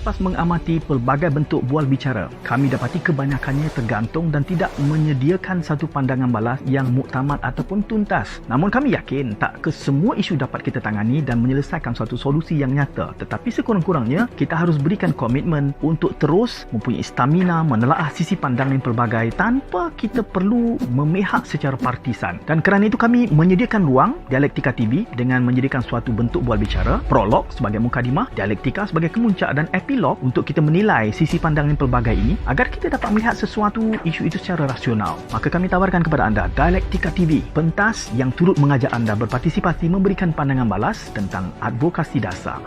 Selepas mengamati pelbagai bentuk bual bicara, kami dapati kebanyakannya tergantung dan tidak menyediakan satu pandangan balas yang muktamad ataupun tuntas. Namun kami yakin tak kesemua isu dapat kita tangani dan menyelesaikan suatu solusi yang nyata. Tetapi sekurang-kurangnya, kita harus berikan komitmen untuk terus mempunyai stamina menelaah sisi pandangan yang pelbagai tanpa kita perlu memihak secara partisan. Dan kerana itu kami menyediakan ruang Dialektika TV dengan menyediakan suatu bentuk bual bicara, prolog sebagai mukadimah, dialektika sebagai kemuncak dan epilog untuk kita menilai sisi pandangan pelbagai ini agar kita dapat melihat sesuatu isu itu secara rasional. Maka kami tawarkan kepada anda Dialektika TV, pentas yang turut mengajak anda berpartisipasi memberikan pandangan balas tentang advokasi dasar.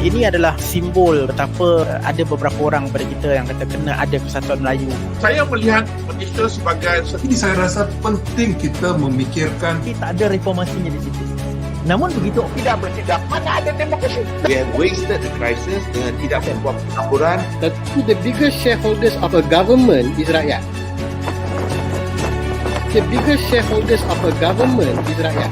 Ini adalah simbol betapa ada beberapa orang pada kita yang kata kena ada kesatuan Melayu. Saya melihat Malaysia sebagai... Ini saya rasa penting kita memikirkan. Tapi tak ada reformasinya di situ. Namun begitu tidak bertindak, mana ada demokrasi? We have wasted the crisis dengan tidak membuat pertempuran. The biggest shareholders of a government is rakyat. The biggest shareholders of a government is rakyat.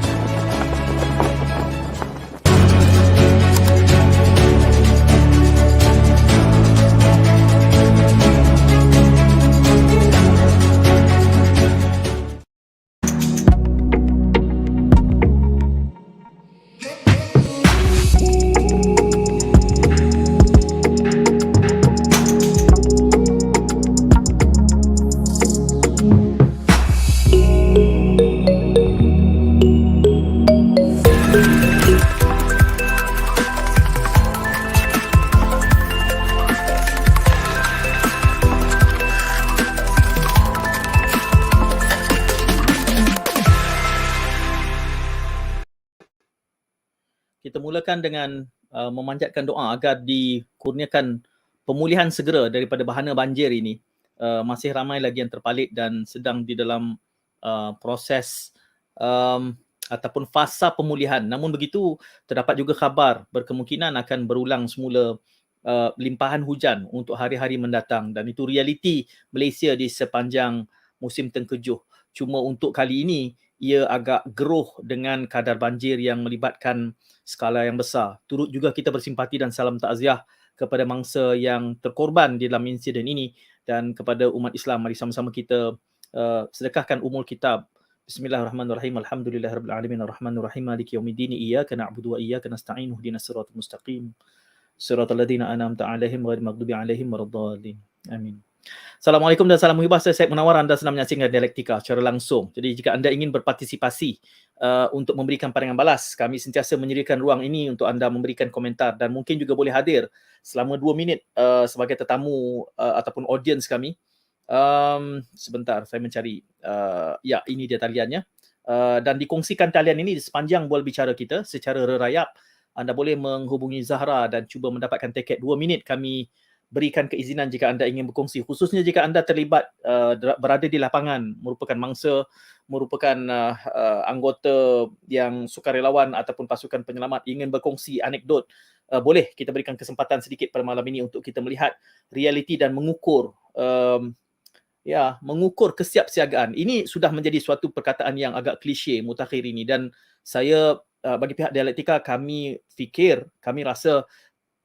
Kita mulakan dengan memanjatkan doa agar dikurniakan pemulihan segera daripada bahana banjir ini. Masih ramai lagi yang terpalit dan sedang di dalam proses ataupun fasa pemulihan. Namun begitu, terdapat juga khabar berkemungkinan akan berulang semula limpahan hujan untuk hari-hari mendatang, dan itu realiti Malaysia di sepanjang musim tengkejuh. Cuma untuk kali ini ia agak geruh dengan kadar banjir yang melibatkan skala yang besar. Turut juga kita bersimpati dan salam takziah kepada mangsa yang terkorban di dalam insiden ini, dan kepada umat Islam, mari sama-sama kita sedekahkan umul kitab. Bismillahirrahmanirrahim. Alhamdulillahirabbil alamin arrahmanirrahim maliki yaumiddin iyyaka na'budu wa iyyaka nasta'in ihdinas siratal mustaqim siratal ladzina an'amta 'alaihim ghairil maghdubi 'alaihim waladdallin. Amin. Assalamualaikum dan salam muhibah. Saya Syed Munawar, anda sedang menyaksikan Dialektika secara langsung. Jadi jika anda ingin berpartisipasi untuk memberikan pandangan balas, kami sentiasa menyediakan ruang ini untuk anda memberikan komentar, dan mungkin juga boleh hadir selama 2 minit sebagai tetamu ataupun audiens kami. Sebentar, saya mencari. Ya, ini dia taliannya. Dan dikongsikan talian ini di sepanjang bual bicara kita secara rerayap. Anda boleh menghubungi Zahra dan cuba mendapatkan tiket 2 minit. Kami berikan keizinan jika anda ingin berkongsi, khususnya jika anda terlibat berada di lapangan, merupakan mangsa, merupakan anggota yang sukarelawan ataupun pasukan penyelamat, ingin berkongsi anekdot, boleh kita berikan kesempatan sedikit pada malam ini untuk kita melihat realiti dan mengukur mengukur kesiapsiagaan. Ini sudah menjadi suatu perkataan yang agak klise mutakhir ini, dan saya bagi pihak Dialektika, kami rasa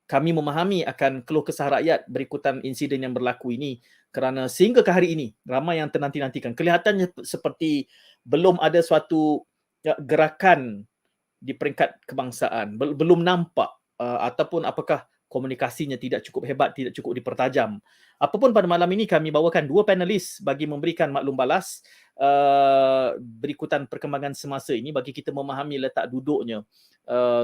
kami memahami akan keluh kesah rakyat berikutan insiden yang berlaku ini, kerana sehingga ke hari ini ramai yang ternanti-nantikan. Kelihatannya seperti belum ada suatu gerakan di peringkat kebangsaan, belum nampak, ataupun apakah komunikasinya tidak cukup hebat, tidak cukup dipertajam. Apapun, pada malam ini kami bawakan 2 panelis bagi memberikan maklum balas berikutan perkembangan semasa ini bagi kita memahami letak duduknya.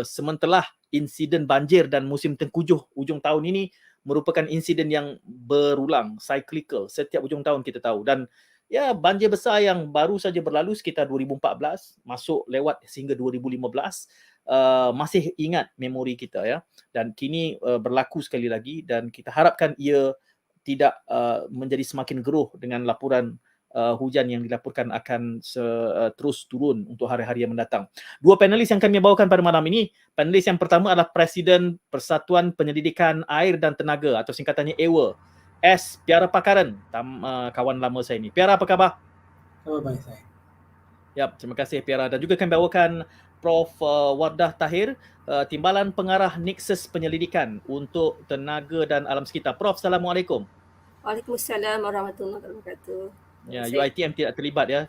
Sementara insiden banjir dan musim tengkujuh ujung tahun ini merupakan insiden yang berulang, cyclical, setiap ujung tahun kita tahu. Dan ya, banjir besar yang baru saja berlalu sekitar 2014, masuk lewat sehingga 2015, masih ingat memori kita, ya. Dan kini berlaku sekali lagi, dan kita harapkan ia tidak menjadi semakin geruh dengan laporan hujan yang dilaporkan akan terus turun untuk hari-hari yang mendatang. 2 panelis yang kami bawakan pada malam ini. Panelis yang pertama adalah Presiden Persatuan Penyelidikan Air dan Tenaga atau singkatannya AWA, S. Piara Pakaran, kawan lama saya ini. Piara, apa khabar? Khabar baik saya. Ya, terima kasih Piara. Dan juga kami bawakan Prof. Wardah Tahir, Timbalan Pengarah Nexus Penyelidikan untuk Tenaga dan Alam Sekitar. Prof, Assalamualaikum. Waalaikumsalam warahmatullahi wabarakatuh. Ya, UiTM tidak terlibat, ya.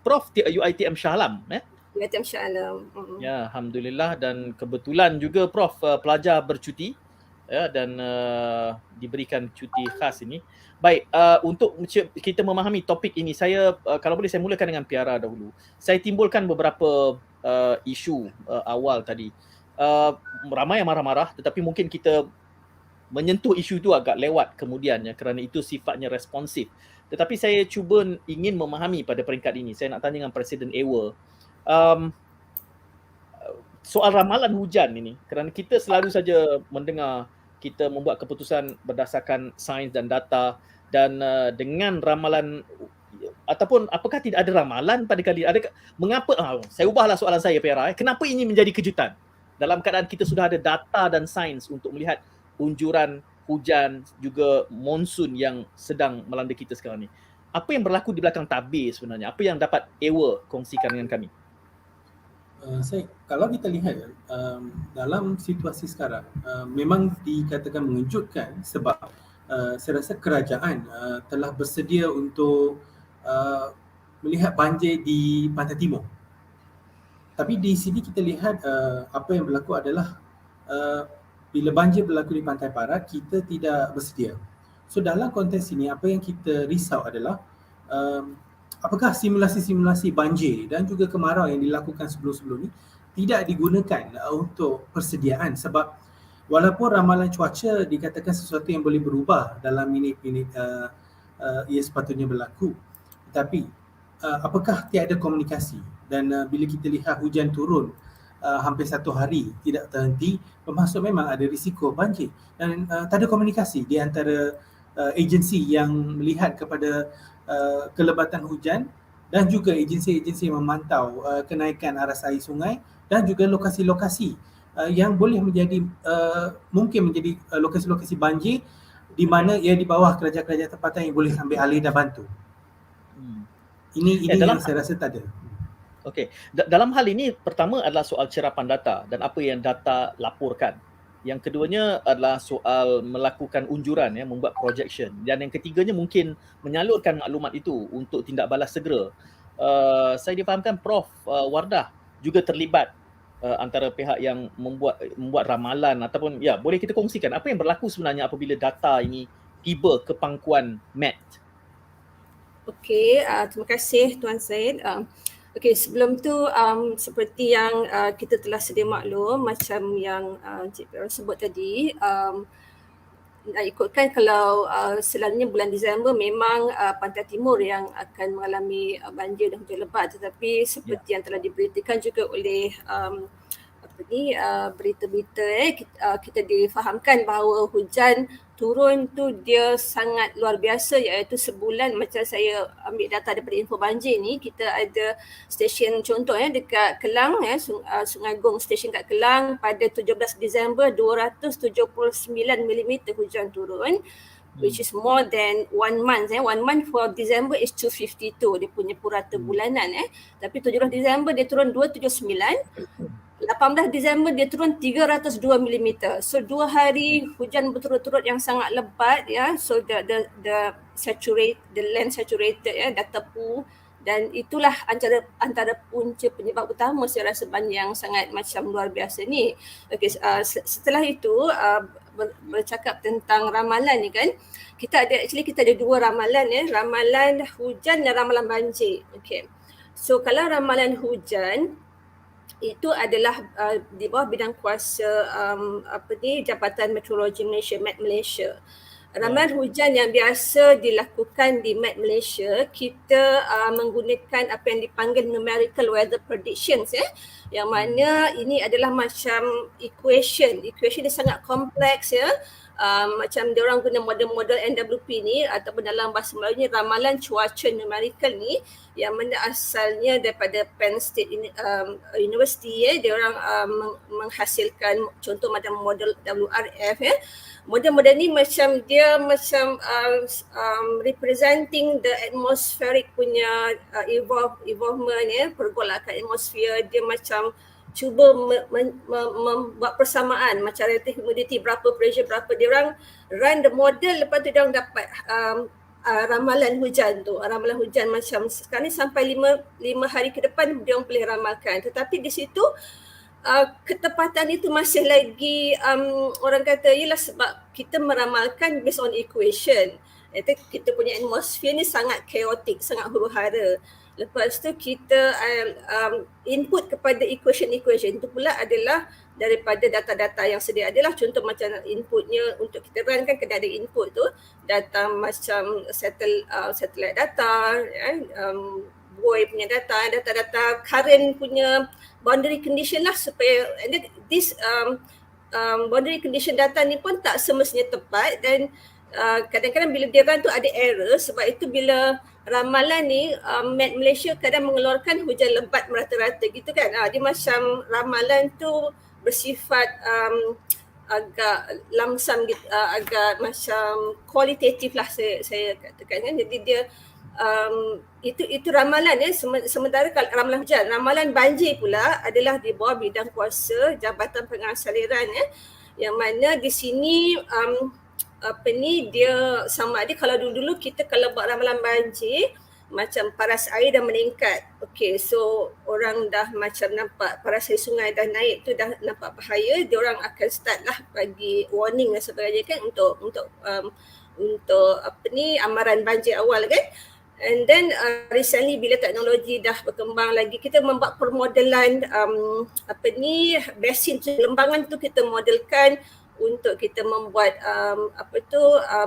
Prof UiTM Shah Alam, ya. UiTM Shah Alam. Ya, alhamdulillah, dan kebetulan juga Prof pelajar bercuti, ya, dan diberikan cuti khas ini. Baik, untuk kita memahami topik ini, saya kalau boleh saya mulakan dengan Piara dahulu. Saya timbulkan beberapa isu awal tadi. Ramai yang marah-marah, tetapi mungkin kita menyentuh isu itu agak lewat kemudian, ya, kerana itu sifatnya responsif. Tetapi saya cuba ingin memahami pada peringkat ini. Saya nak tanya dengan Presiden AWA soal ramalan hujan ini, kerana kita selalu saja mendengar kita membuat keputusan berdasarkan sains dan data, dan dengan ramalan, ataupun apakah tidak ada ramalan pada kali ada, mengapa saya ubahlah soalan saya, Piara, kenapa ini menjadi kejutan dalam keadaan kita sudah ada data dan sains untuk melihat unjuran hujan juga monsun yang sedang melanda kita sekarang ni? Apa yang berlaku di belakang tabir sebenarnya? Apa yang dapat AWA kongsikan dengan kami? Kalau kita lihat dalam situasi sekarang, memang dikatakan mengejutkan sebab saya rasa kerajaan telah bersedia untuk melihat banjir di Pantai Timur. Tapi di sini kita lihat apa yang berlaku adalah bila banjir berlaku di Pantai Barat, kita tidak bersedia. So dalam konteks ini, apa yang kita risau adalah apakah simulasi-simulasi banjir dan juga kemarau yang dilakukan sebelum-sebelum ini tidak digunakan untuk persediaan, sebab walaupun ramalan cuaca dikatakan sesuatu yang boleh berubah dalam minit-minit ia sepatutnya berlaku, tetapi apakah tiada komunikasi? Dan bila kita lihat hujan turun hampir 1 hari tidak terhenti, bermaksud memang ada risiko banjir, dan tak ada komunikasi di antara agensi yang melihat kepada kelebatan hujan dan juga agensi-agensi yang memantau kenaikan aras air sungai dan juga lokasi-lokasi yang boleh menjadi mungkin menjadi lokasi-lokasi banjir di mana ia di bawah kerajaan-kerajaan tempatan yang boleh ambil alih dan bantu. Ini dalam yang saya rasa tak ada. Okey, dalam hal ini pertama adalah soal cerapan data dan apa yang data laporkan. Yang keduanya adalah soal melakukan unjuran, membuat projection, dan yang ketiganya mungkin menyalurkan maklumat itu untuk tindak balas segera. Saya difahamkan Prof Wardah juga terlibat antara pihak yang membuat ramalan ataupun boleh kita kongsikan apa yang berlaku sebenarnya apabila data ini tiba ke pangkuan MET. Okey, terima kasih Tuan Syed. Okey, sebelum tu seperti yang kita telah sedia maklum, macam yang Encik Piara sebut tadi, nak ikutkan kalau selalunya bulan Disember memang Pantai Timur yang akan mengalami banjir dan hujan lebat, tetapi seperti yang telah diberitakan juga oleh berita-berita kita difahamkan bahawa hujan turun tu dia sangat luar biasa, iaitu sebulan. Macam saya ambil data daripada Info Banjir ni, kita ada stesen contoh dekat Kelang, Sungai Gong stesen kat Kelang pada 17 Disember 279 mm hujan turun, which is more than 1 month. 1 month for December is 252 dia punya purata bulanan. Tapi 17 Disember dia turun 279. 18 Disember dia turun 302 mm. So 2 hari hujan berturut-turut yang sangat lebat, so the land saturated, dah tepu, dan itulah antara punca penyebab utama saya rasa banjir yang sangat macam luar biasa ni. Okey, setelah itu bercakap tentang ramalan ni kan, kita ada 2 ramalan, ramalan hujan dan ramalan banjir. Okey. So kalau ramalan hujan itu adalah di bawah bidang kuasa Jabatan Meteorologi Malaysia, MET Malaysia. Ramalan hujan yang biasa dilakukan di MET Malaysia, kita menggunakan apa yang dipanggil numerical weather predictions, yang mana ini adalah macam equation dia sangat kompleks, macam dia orang guna model-model NWP ni, ataupun dalam bahasa Melayu ni ramalan cuaca numerical ni, yang mana asalnya daripada Penn State University. Dia orang menghasilkan contoh macam model WRF. Model-model ni macam dia representing the atmospheric punya evolvement, pergolakan atmosfer. Dia macam cuba membuat persamaan macam relative humidity berapa, pressure berapa. Dia orang run the model, lepas tu dia orang dapat ramalan hujan tu. Ramalan hujan macam sekarang ni sampai 5 hari ke depan dia orang boleh ramalkan. Tetapi di situ ketepatan itu masih lagi orang kata ialah sebab kita meramalkan based on equation. Kita punya atmosfer ni sangat chaotic, sangat huru-hara. Lepas tu kita input kepada equation itu pula adalah daripada data-data yang sedia adalah. Contoh macam inputnya untuk kita run kan kena ada input tu, data macam satellite data, buoy punya data current punya boundary condition lah, supaya this boundary condition data ni pun tak semestinya tepat, dan kadang-kadang bila dia run tu ada error. Sebab itu bila ramalan ni MET Malaysia kadang mengeluarkan hujan lebat merata-rata gitu kan. Dia macam ramalan tu bersifat agak lamsam gitu, agak macam kualitatif lah saya katakan kan. Jadi dia itu ramalan sementara kalau ramalan hujan, ramalan banjir pula adalah di bawah bidang kuasa Jabatan Pengarah Saliran, yang mana di sini dia sama ada kalau dulu kita kalau buat ramalan banjir macam paras air dah meningkat. Okey, so orang dah macam nampak paras air sungai dah naik tu, dah nampak bahaya, dia orang akan start lah bagi warning dan sebagainya kan, untuk amaran banjir awal kan. And then recently bila teknologi dah berkembang lagi, kita membuat permodelan basin lembangan tu kita modelkan untuk kita membuat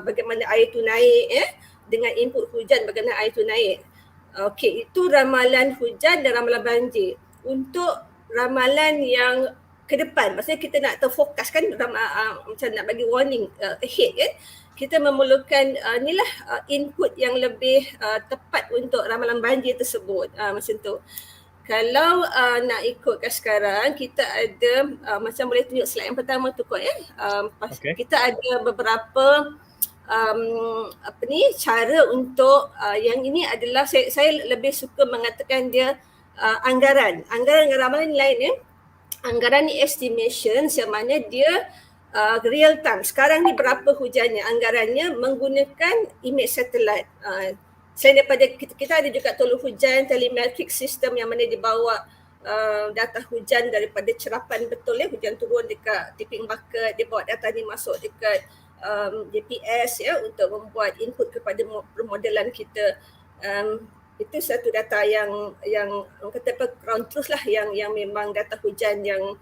bagaimana air tu naik, dengan input hujan bagaimana air tu naik. Okey, itu ramalan hujan dan ramalan banjir. Untuk ramalan yang ke depan, maksudnya kita nak terfokus kan, macam nak bagi warning ahead kan, kita memerlukan input yang lebih tepat untuk ramalan banjir tersebut, macam tu. Kalau nak ikutkan sekarang, kita ada macam boleh tunjuk slide yang pertama tu kot ya. Okey. Kita ada beberapa cara untuk yang ini adalah saya lebih suka mengatakan dia anggaran dengan ramalan lain ya. Anggaran ni estimation yang mana dia real time. Sekarang ni berapa hujannya, anggarannya menggunakan image satellite. Selain daripada kita ada juga tolong hujan telemetric system yang mana dibawa data hujan daripada cerapan betul ya, hujan turun dekat tipping bucket, dia bawa data ni masuk dekat GPS ya untuk membuat input kepada permodelan kita. Itu satu data yang kata apa ground truth lah, yang memang data hujan yang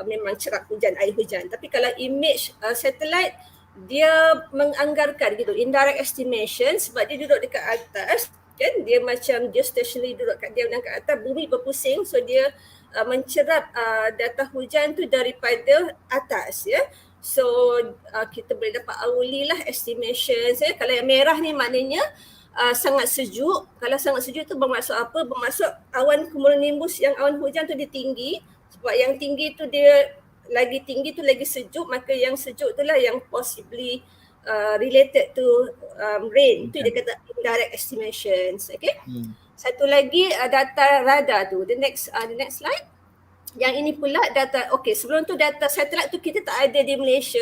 memang cerap hujan, air hujan. Tapi kalau image satellite, dia menganggarkan gitu, indirect estimation, sebab dia duduk dekat atas kan, dia macam geostationary duduk kat dia dan kat atas, bumi berpusing, so dia mencerap data hujan tu daripada atas ya. So kita boleh dapat hourly lah estimations ya. Kalau yang merah ni maknanya sangat sejuk. Kalau sangat sejuk tu bermaksud apa? Bermaksud awan cumulonimbus yang awan hujan tu dia tinggi, sebab yang tinggi tu dia lagi tinggi tu lagi sejuk, maka yang sejuk tu lah yang possibly related to rain. Itu dia kata indirect estimations. Okay. Satu lagi data radar tu. The next slide. Yang ini pula data, okay, sebelum tu data satellite tu kita tak ada di Malaysia.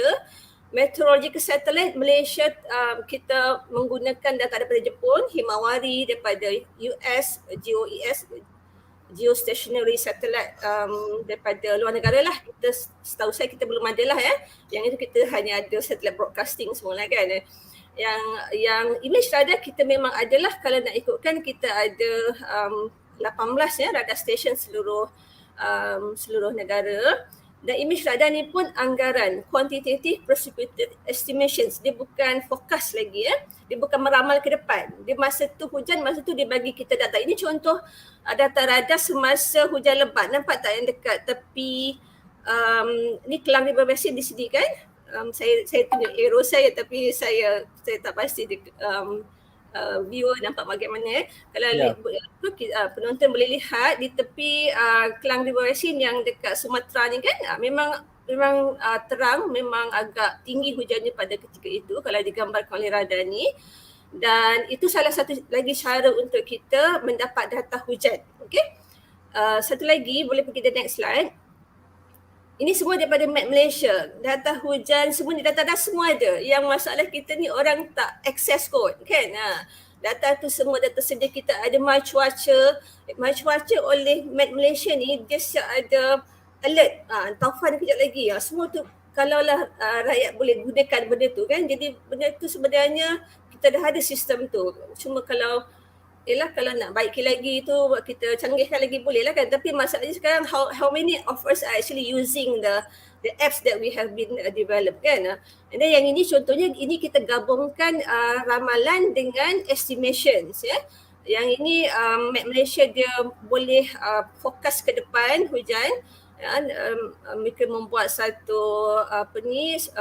Meteorological satellite Malaysia kita menggunakan data daripada Jepun, Himawari daripada US, GOES, geostationary satellite daripada luar negara lah. Kita setahu saya kita belum ada lah ya. Yang itu kita hanya ada satellite broadcasting semua lah kan. Yang image radar kita memang adalah, kalau nak ikutkan kita ada 18 ya radar station seluruh negara. Dan image radar ni pun anggaran, quantitative precipitation estimations. Dia bukan forecast lagi ya. Dia bukan meramal ke depan. Dia masa tu hujan, masa tu dia bagi kita data. Ini contoh data radar semasa hujan lebat. Nampak tak yang dekat tepi ni Klang River Basin di sini kan? Saya tunjuk arrow saya, tapi saya tak pasti viewer nampak bagaimana. Kalau penonton boleh lihat di tepi Klang River Basin yang dekat Sumatera ni kan, memang terang, memang agak tinggi hujannya pada ketika itu kalau digambarkan oleh radar ni. Dan itu salah satu lagi cara untuk kita mendapat data hujan. Okay? Satu lagi, boleh pergi the next slide. Ini semua daripada Met Malaysia. Data hujan, semua ni data semua ada. Yang masalah kita ni orang tak access kot kan. Data tu semua dah tersedia. Kita ada my cuaca oleh Met Malaysia ni, dia siap ada alert. Taufan kejap lagi. Semua tu kalaulah rakyat boleh gunakan benda tu kan. Jadi benda tu sebenarnya kita dah ada sistem tu. Cuma kalau nak baiki lagi tu, kita canggihkan lagi boleh lah kan. Tapi masalahnya sekarang how many of us are actually using the apps that we have been developed kan. And then yang ini contohnya, ini kita gabungkan ramalan dengan estimations ya. Yang ini Met Malaysia dia boleh fokus ke depan hujan. Mereka membuat satu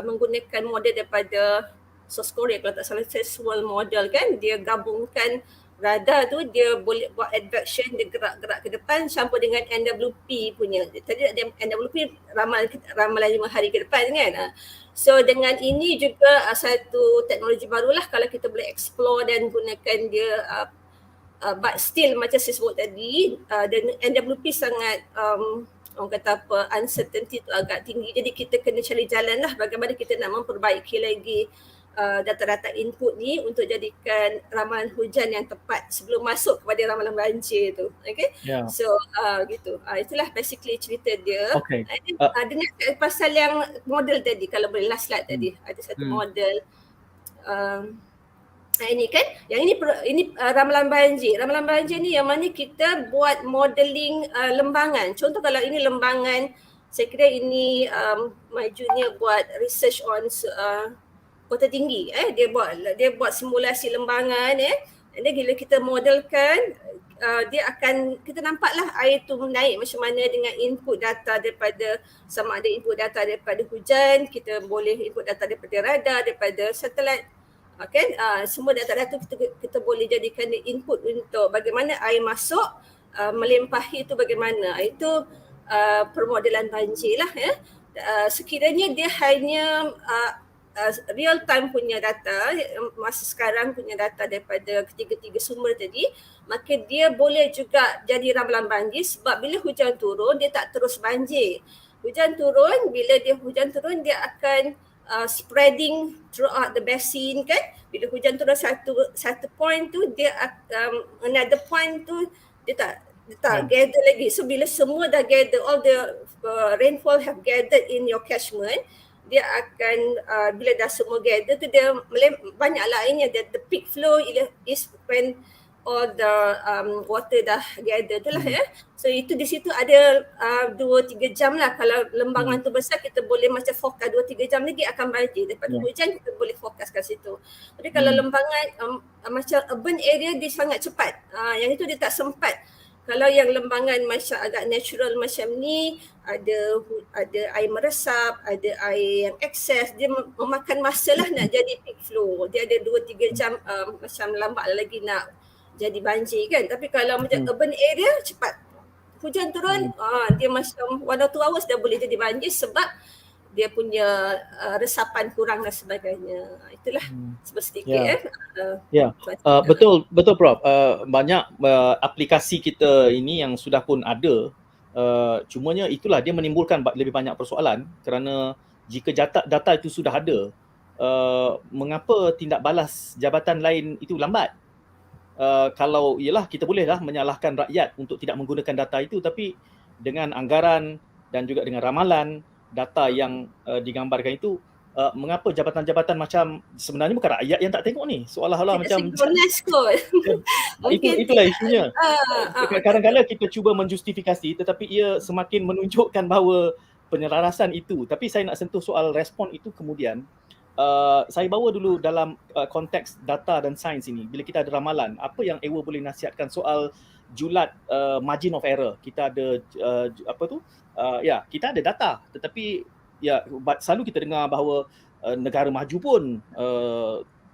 menggunakan model daripada South Korea kalau tak salah, visual model kan. Dia gabungkan radar tu, dia boleh buat advection, dia gerak-gerak ke depan campur dengan NWP punya. Tadi ada NWP ramalan 5 hari ke depan kan. So dengan ini juga satu teknologi barulah kalau kita boleh explore dan gunakan dia, but still macam saya sebut tadi, dan NWP sangat orang kata apa, uncertainty tu agak tinggi. Jadi kita kena cari jalan lah bagaimana kita nak memperbaiki lagi data-data input ni untuk jadikan ramalan hujan yang tepat sebelum masuk kepada ramalan banjir tu. Okay? Yeah. So gitu. Itulah basically cerita dia. Okay. Dengan pasal yang model tadi, kalau boleh last slide tadi, ada satu model. Ini kan, yang ini ramalan banjir. Ramalan banjir ni yang mana kita buat modeling lembangan. Contoh kalau ini lembangan, saya kira ini my junior buat research on Kota Tinggi. Dia buat simulasi lembangan and then bila kita modelkan, dia akan, kita nampaklah air tu naik macam mana dengan input data daripada, sama ada input data daripada hujan, kita boleh input data daripada radar, daripada satelit. Okay? Semua data-data kita boleh jadikan input untuk bagaimana air masuk melimpahi itu bagaimana. Itu permodelan banjir lah ya. Sekiranya dia hanya real time punya data, masa sekarang punya data daripada ketiga-tiga sumber tadi, maka dia boleh juga jadi ramalan banjir sebab bila hujan turun dia tak terus banjir. Hujan turun, bila dia hujan turun dia akan spreading throughout the basin kan. Bila hujan turun satu point tu dia another point tu dia tak gather lagi. So bila semua dah gather, all the rainfall have gathered in your catchment, dia akan bila dah semua gather tu dia banyak lainnya. The peak flow is when all the water dah gather tu lah ya. So itu di situ ada 2-3 jam lah. Kalau lembangan tu besar kita boleh macam fokus 2-3 jam lagi akan banjir. Daripada hujan kita boleh fokus kat situ. Tapi kalau lembangan macam urban area dia sangat cepat. Yang itu dia tak sempat. Kalau yang lembangan macam agak natural macam ni, ada air meresap, ada air yang excess, dia memakan masa lah nak jadi peak flow. Dia ada 2-3 jam macam lambat lagi nak jadi banjir kan. Tapi kalau macam urban area cepat. Hujan turun, dia macam 1 or 2 hours dah boleh jadi banjir sebab dia punya resapan kurang dan sebagainya. Itulah sedikit betul Prof. Banyak aplikasi kita ini yang sudah pun ada. Cumanya itulah dia menimbulkan lebih banyak persoalan kerana jika data itu sudah ada, mengapa tindak balas jabatan lain itu lambat? Kalau ialah kita bolehlah menyalahkan rakyat untuk tidak menggunakan data itu, tapi dengan anggaran dan juga dengan ramalan data yang digambarkan itu, mengapa jabatan-jabatan macam sebenarnya bukan rakyat yang tak tengok ni, seolah-olah macam itulah isunya. Kadang-kadang kita cuba menjustifikasi tetapi ia semakin menunjukkan bahawa penyelarasan itu. Tapi saya nak sentuh soal respon itu kemudian. Saya bawa dulu dalam konteks data dan sains ini. Bila kita ada ramalan, apa yang Ewa boleh nasihatkan soal julat margin of error? Kita ada kita ada data, tetapi selalu kita dengar bahawa negara maju pun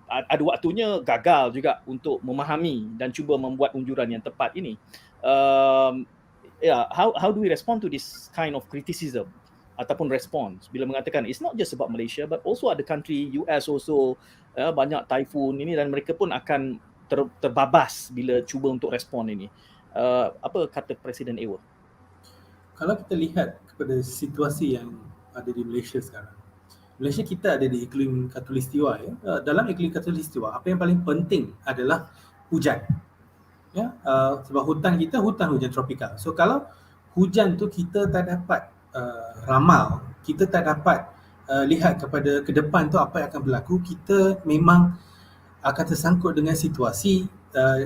ada waktunya gagal juga untuk memahami dan cuba membuat unjuran yang tepat ini. How do we respond to this kind of criticism ataupun response bila mengatakan it's not just about Malaysia but also ada country US also banyak typhoon ini dan mereka pun akan terbabas bila cuba untuk respon ini. Apa kata Presiden Ewa? Kalau kita lihat kepada situasi yang ada di Malaysia sekarang, Malaysia kita ada di iklim khatulistiwa ya. Dalam iklim khatulistiwa, apa yang paling penting adalah hujan. Ya, sebab hutan kita hujan tropikal. So kalau hujan tu kita tak dapat ramal, kita tak dapat lihat kepada ke depan tu apa yang akan berlaku, kita memang akan tersangkut dengan situasi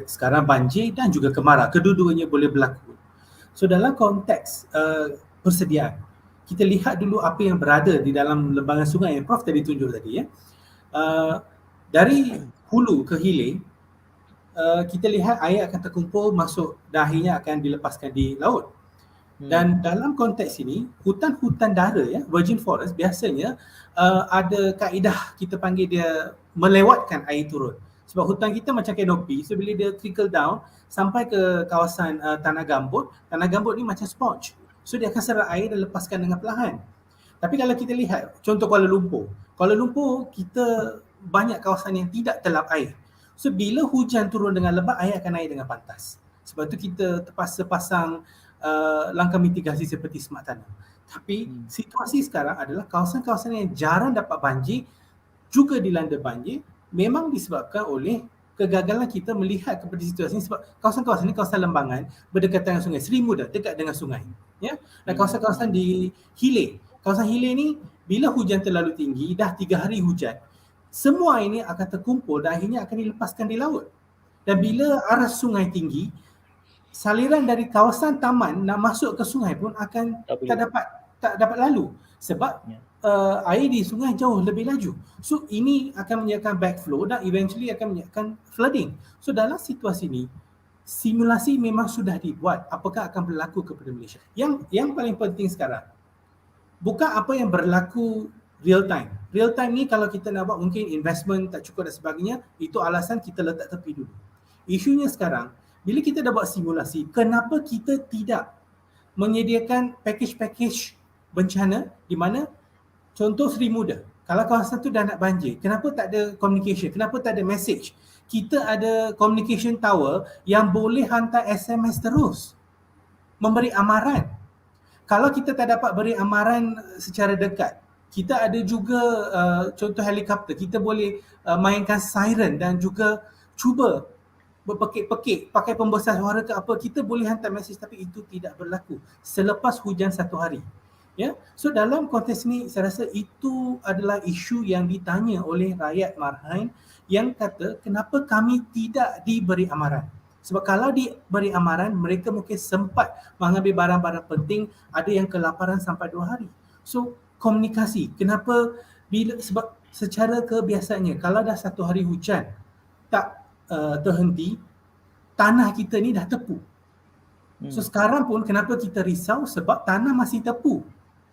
sekarang banjir dan juga kemarau. Kedua-duanya boleh berlaku. So dalam konteks persediaan, kita lihat dulu apa yang berada di dalam lembangan sungai yang Prof tadi tunjuk tadi ya. Dari hulu ke hilir, kita lihat air akan terkumpul masuk dan akhirnya akan dilepaskan di laut. Dan dalam konteks ini, hutan-hutan dara ya, virgin forest biasanya ada kaedah kita panggil dia melewatkan air turun. Sebab hutan kita macam kanopi, so bila dia trickle down sampai ke kawasan tanah gambut ni macam sponge. So dia akan serap air dan lepaskan dengan perlahan. Tapi kalau kita lihat contoh Kuala Lumpur kita banyak kawasan yang tidak terlap air. So bila hujan turun dengan lebat, air akan naik dengan pantas. Sebab tu kita terpaksa pasang langkah mitigasi seperti semak tanah. Tapi situasi sekarang adalah kawasan-kawasan yang jarang dapat banjir juga dilanda banjir, memang disebabkan oleh kegagalan kita melihat kepada situasi ini. Sebab kawasan-kawasan ini kawasan lembangan berdekatan dengan sungai, Seri Muda dekat dengan sungai ya. Dan kawasan-kawasan di hilir, kawasan hilir ni bila hujan terlalu tinggi, dah 3 hari hujan, semua ini akan terkumpul dan akhirnya akan dilepaskan di laut. Dan bila arus sungai tinggi, saliran dari kawasan taman nak masuk ke sungai pun akan tak dapat lalu sebab air di sungai jauh lebih laju. So ini akan menyebabkan backflow dan eventually akan menyebabkan flooding. So dalam situasi ini, simulasi memang sudah dibuat apakah akan berlaku kepada Malaysia. Yang paling penting sekarang bukan apa yang berlaku real time. Real time ni kalau kita nak buat mungkin investment tak cukup dan sebagainya, itu alasan kita letak tepi dulu. Isunya sekarang, bila kita dah buat simulasi, kenapa kita tidak menyediakan package-package bencana di mana contoh Seri Muda, kalau kawasan tu dah nak banjir, kenapa tak ada communication, kenapa tak ada message? Kita ada communication tower yang boleh hantar SMS terus, memberi amaran. Kalau kita tak dapat beri amaran secara dekat, kita ada juga contoh helikopter, kita boleh mainkan siren dan juga cuba berpekik-pekik, pakai pembesar suara ke apa, kita boleh hantar mesej, tapi itu tidak berlaku selepas hujan 1 hari. Ya, so dalam konteks ni saya rasa itu adalah isu yang ditanya oleh rakyat Marhain yang kata kenapa kami tidak diberi amaran. Sebab kalau diberi amaran, mereka mungkin sempat mengambil barang-barang penting, ada yang kelaparan sampai 2 hari. So komunikasi, kenapa sebab secara kebiasaannya kalau dah 1 hari hujan tak terhenti, tanah kita ni dah tepu. So sekarang pun kenapa kita risau, sebab tanah masih tepu,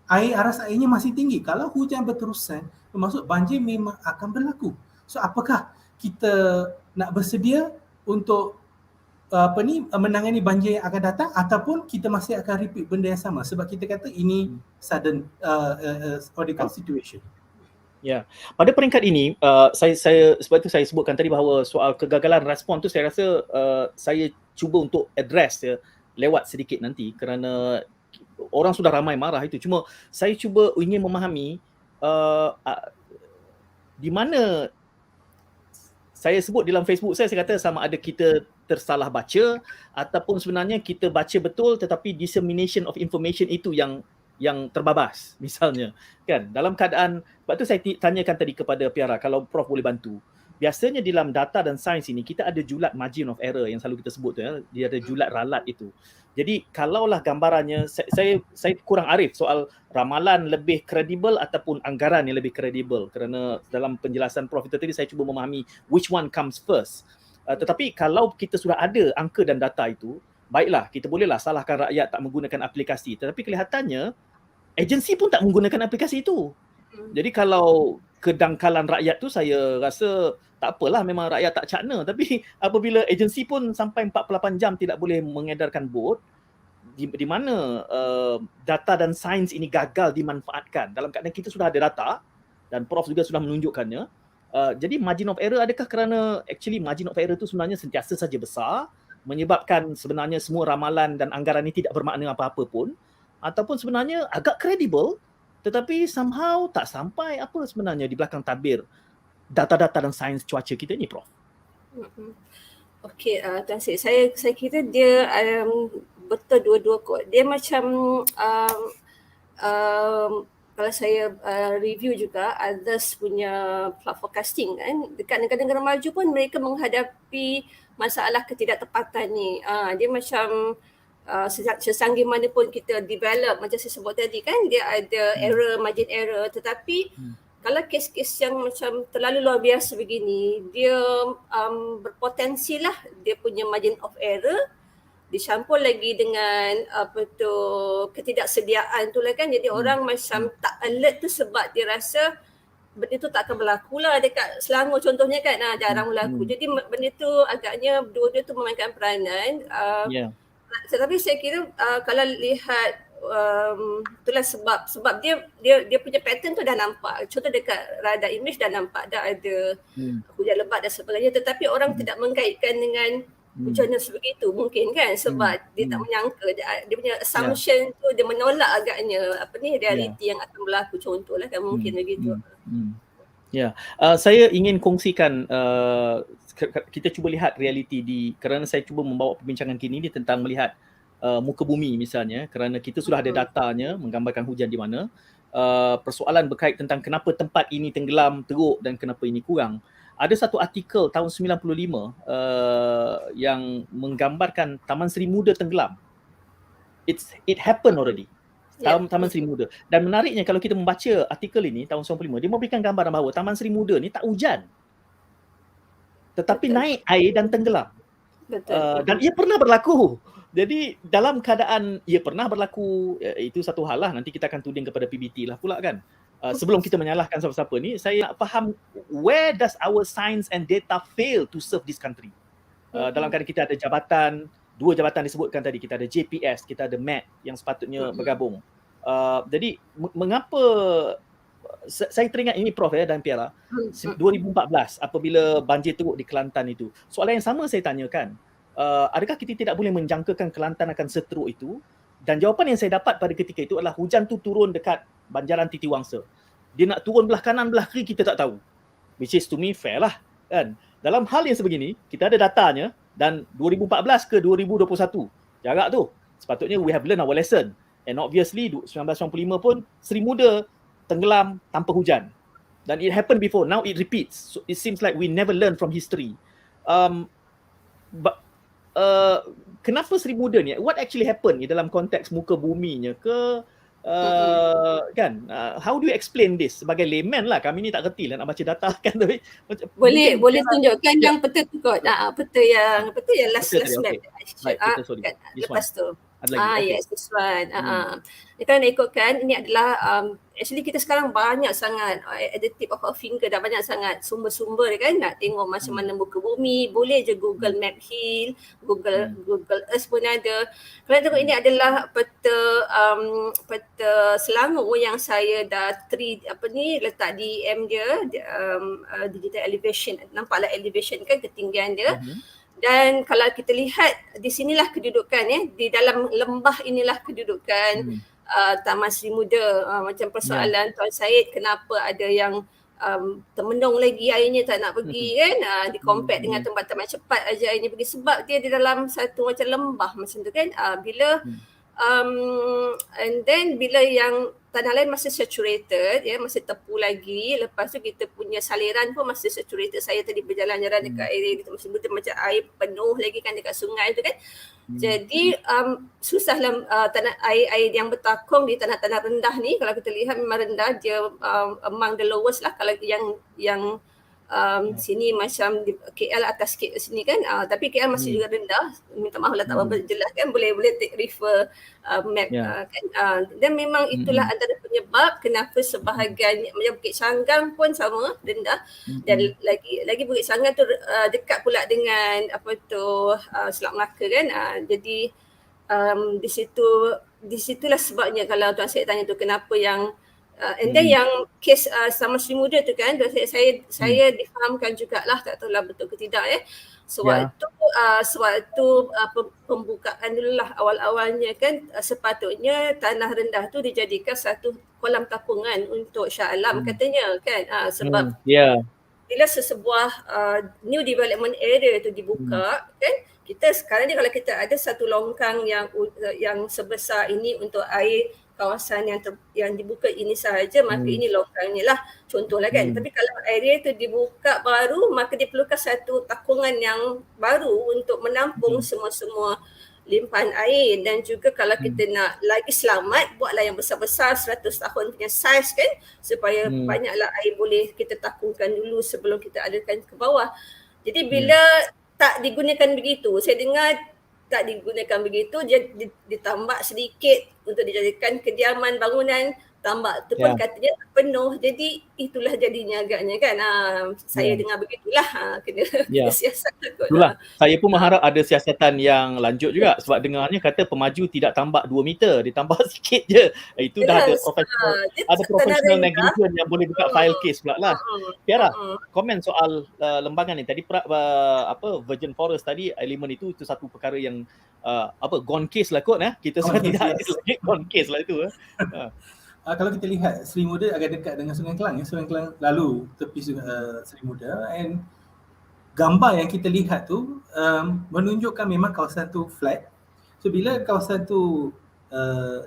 aras airnya masih tinggi. Kalau hujan berterusan, bermaksud banjir memang akan berlaku. So apakah kita nak bersedia untuk menangani banjir yang akan datang, ataupun kita masih akan repeat benda yang sama, sebab kita kata ini sudden situation. Ya, pada peringkat ini saya sebab itu saya sebutkan tadi bahawa soal kegagalan respon tu saya rasa saya cuba untuk address lewat sedikit nanti, kerana orang sudah ramai marah itu. Cuma saya cuba ingin memahami di mana saya sebut dalam Facebook saya kata sama ada kita tersalah baca ataupun sebenarnya kita baca betul tetapi dissemination of information itu yang terbabas misalnya, kan, dalam keadaan. Sebab tu saya tanyakan tadi kepada Piara, kalau Prof boleh bantu. Biasanya dalam data dan sains ini kita ada julat margin of error yang selalu kita sebut tu, ya. Dia ada julat ralat itu. Jadi kalaulah gambarannya, saya kurang arif soal ramalan lebih kredibel ataupun anggaran yang lebih kredibel, kerana dalam penjelasan Prof itu tadi saya cuba memahami which one comes first. Tetapi kalau kita sudah ada angka dan data itu, baiklah, kita bolehlah salahkan rakyat tak menggunakan aplikasi, tetapi kelihatannya agensi pun tak menggunakan aplikasi itu. Jadi kalau kedangkalan rakyat tu saya rasa tak apalah, memang rakyat tak cakna, tapi apabila agensi pun sampai 48 jam tidak boleh mengedarkan bot, di mana data dan sains ini gagal dimanfaatkan dalam keadaan kita sudah ada data dan Prof juga sudah menunjukkannya. Jadi margin of error, adakah kerana actually margin of error itu sebenarnya sentiasa saja besar, menyebabkan sebenarnya semua ramalan dan anggaran ini tidak bermakna apa-apa pun, ataupun sebenarnya agak kredibel tetapi somehow tak sampai apa sebenarnya di belakang tabir data-data dan sains cuaca kita ni, Prof? Okey, Tuan Syed, saya kira dia betul dua-dua kot. Dia macam kalau saya review juga others punya forecasting kan, dekat negara-negara maju pun mereka menghadapi masalah ketidaktepatan ni. Dia macam sesanggih mana pun kita develop, macam saya sebut tadi kan, dia ada error, margin error, tetapi kalau kes-kes yang macam terlalu luar biasa begini, dia berpotensi lah dia punya margin of error dicampur lagi dengan ketidaksediaan tu lah kan. Jadi orang macam tak alert tu sebab dia rasa benda tu tak akan berlaku lah. Dekat Selangor contohnya kan, jarang berlaku. Jadi benda tu agaknya dua-dua tu memainkan peranan. Tetapi saya kira kalau lihat itulah sebab dia punya pattern tu dah nampak. Contoh dekat radar image dah nampak dah ada hujan lebat dan sebagainya, tetapi orang tidak mengkaitkan dengan hujan yang sebegitu mungkin kan, sebab dia tak menyangka, dia punya assumption tu dia menolak agaknya realiti yang akan berlaku, contohlah kan, mungkin begitu. Saya ingin kongsikan, kita cuba lihat realiti kerana saya cuba membawa perbincangan kini ni tentang melihat muka bumi misalnya, kerana kita sudah ada datanya menggambarkan hujan di mana. Persoalan berkait tentang kenapa tempat ini tenggelam, teruk dan kenapa ini kurang. Ada satu artikel tahun 95 yang menggambarkan Taman Seri Muda tenggelam. It happened already. Taman Seri Muda. Dan menariknya kalau kita membaca artikel ini tahun 95, dia memberikan gambaran bahawa Taman Seri Muda ni tak hujan, tetapi naik air dan tenggelam. Dan ia pernah berlaku. Jadi dalam keadaan ia pernah berlaku, itu satu hal lah, nanti kita akan tuding kepada PBT lah pula kan. Sebelum kita menyalahkan siapa-siapa ni, saya nak faham, where does our science and data fail to serve this country? Dalam keadaan kita ada jabatan, 2 jabatan disebutkan tadi, kita ada JPS, kita ada MAT yang sepatutnya bergabung. Jadi mengapa saya teringat ini Prof dan Piara, 2014 apabila banjir teruk di Kelantan itu, soalan yang sama saya tanyakan, adakah kita tidak boleh menjangkakan Kelantan akan seteruk itu? Dan jawapan yang saya dapat pada ketika itu adalah hujan tu turun dekat Banjaran Titiwangsa. Dia nak turun belah kanan belah kiri kita tak tahu. Which is to me fair lah kan. Dalam hal yang sebegini, kita ada datanya dan 2014 ke 2021 jarak tu sepatutnya we have learned our lesson. And obviously 1995 pun Seri Muda tenggelam tanpa hujan. Dan it happened before, now it repeats. So it seems like we never learn from history. Kenapa Seri Muda ni? What actually happened dalam konteks muka buminya ke? Kan? How do you explain this? Sebagai layman lah, kami ni tak kerti lah nak baca data kan. Tapi boleh tunjukkan yang peta tu kot. Peta yang last map. Baik, peta, sorry. Lepas tu. Ada lagi. Okay. Yes, this one. Kalau nak ikutkan, ini adalah actually kita sekarang banyak sangat at the tip of our finger, dah banyak sangat sumber-sumber kan, nak tengok macam mana muka bumi, boleh je Google Map Hill, Google Earth pun ada. Kalau tengok ini adalah peta Selangor yang saya dah letak di dia, digital elevation, nampaklah elevation kan, ketinggian dia. Dan kalau kita lihat di sinilah kedudukan di dalam lembah inilah kedudukan Taman Seri Muda. Macam persoalan Tuan Syed, kenapa ada yang termenung lagi airnya tak nak pergi kan, di compare dengan tempat-tempat cepat aja airnya pergi, sebab dia di dalam satu macam lembah macam tu kan. Bila and then bila yang tanah lain masih saturated, masih tepu lagi, lepas tu kita punya saliran pun masih saturated. Saya tadi berjalan-jalan dekat area kita masih betul macam air penuh lagi kan dekat sungai tu kan. Jadi susahlah tanah air yang bertakung di tanah-tanah rendah ni, kalau kita lihat memang rendah, dia among the lowest lah. Kalau yang sini macam di KL atas sikit sini kan, tapi KL masih juga rendah. Minta maaf lah tak berapa jelas kan, boleh refer map kan. Dan memang itulah antara penyebab kenapa sebahagian macam Bukit Sanggang pun sama rendah. Dan lagi Bukit Sanggang tu dekat pula dengan Selat Melaka kan. Jadi di situlah sebabnya kalau Tuan Syed tanya tu kenapa yang and then yang kes Taman Seri Muda tu kan, saya difahamkan jugalah, tak tahulah betul ke tidak sewaktu pembukaan dululah awal-awalnya kan, sepatutnya tanah rendah tu dijadikan satu kolam tapungan untuk Shah Alam katanya kan, sebab bila sesebuah new development area tu dibuka kan, kita sekarang ni kalau kita ada satu longkang yang sebesar ini untuk air kawasan yang dibuka ini sahaja, maka ini longkangnya lah contohlah kan. Tapi kalau area itu dibuka baru, maka diperlukan satu takungan yang baru untuk menampung semua limpahan air. Dan juga kalau kita nak lagi selamat, buatlah yang besar-besar 100 tahun punya saiz kan, supaya banyaklah air boleh kita takungkan dulu sebelum kita adakan ke bawah. Jadi bila tak digunakan begitu, saya dengar tak digunakan begitu, dia ditambak sedikit untuk dijadikan kediaman bangunan, tambak tu pun katanya penuh. Jadi itulah jadinya agaknya kan. Saya dengar begitulah, kena siasat kot. Itulah. Saya pun mengharap ada siasatan yang lanjut juga, sebab dengarnya kata pemaju tidak tambak 2 meter, ditambak sikit je. Itu dah ada professional negligence yang boleh buka file case pula lah. Piara, komen soal lembangan ni tadi, Virgin Forest tadi, elemen itu satu perkara yang gone case lah kot. Kita sekarang tidak ada lagi gone case lah itu. Kalau kita lihat Seri Muda agak dekat dengan Sungai Kelang, Sungai Kelang lalu tepi Seri Muda, and gambar yang kita lihat tu menunjukkan memang kawasan tu flat. So bila kawasan tu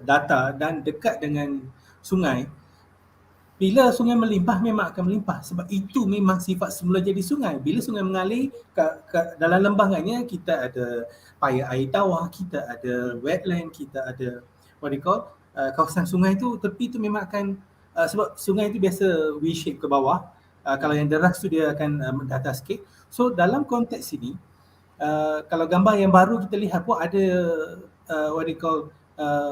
datar dan dekat dengan sungai, bila sungai melimpah memang akan melimpah, sebab itu memang sifat semula jadi sungai. Bila sungai mengalir dalam lembangannya, kita ada paya air tawar, kita ada wetland, kita ada kawasan sungai tu, tepi tu memang akan sebab sungai tu biasa V-shape ke bawah, kalau yang deras tu dia akan mendatar sikit. So dalam konteks ini, kalau gambar yang baru kita lihat pun ada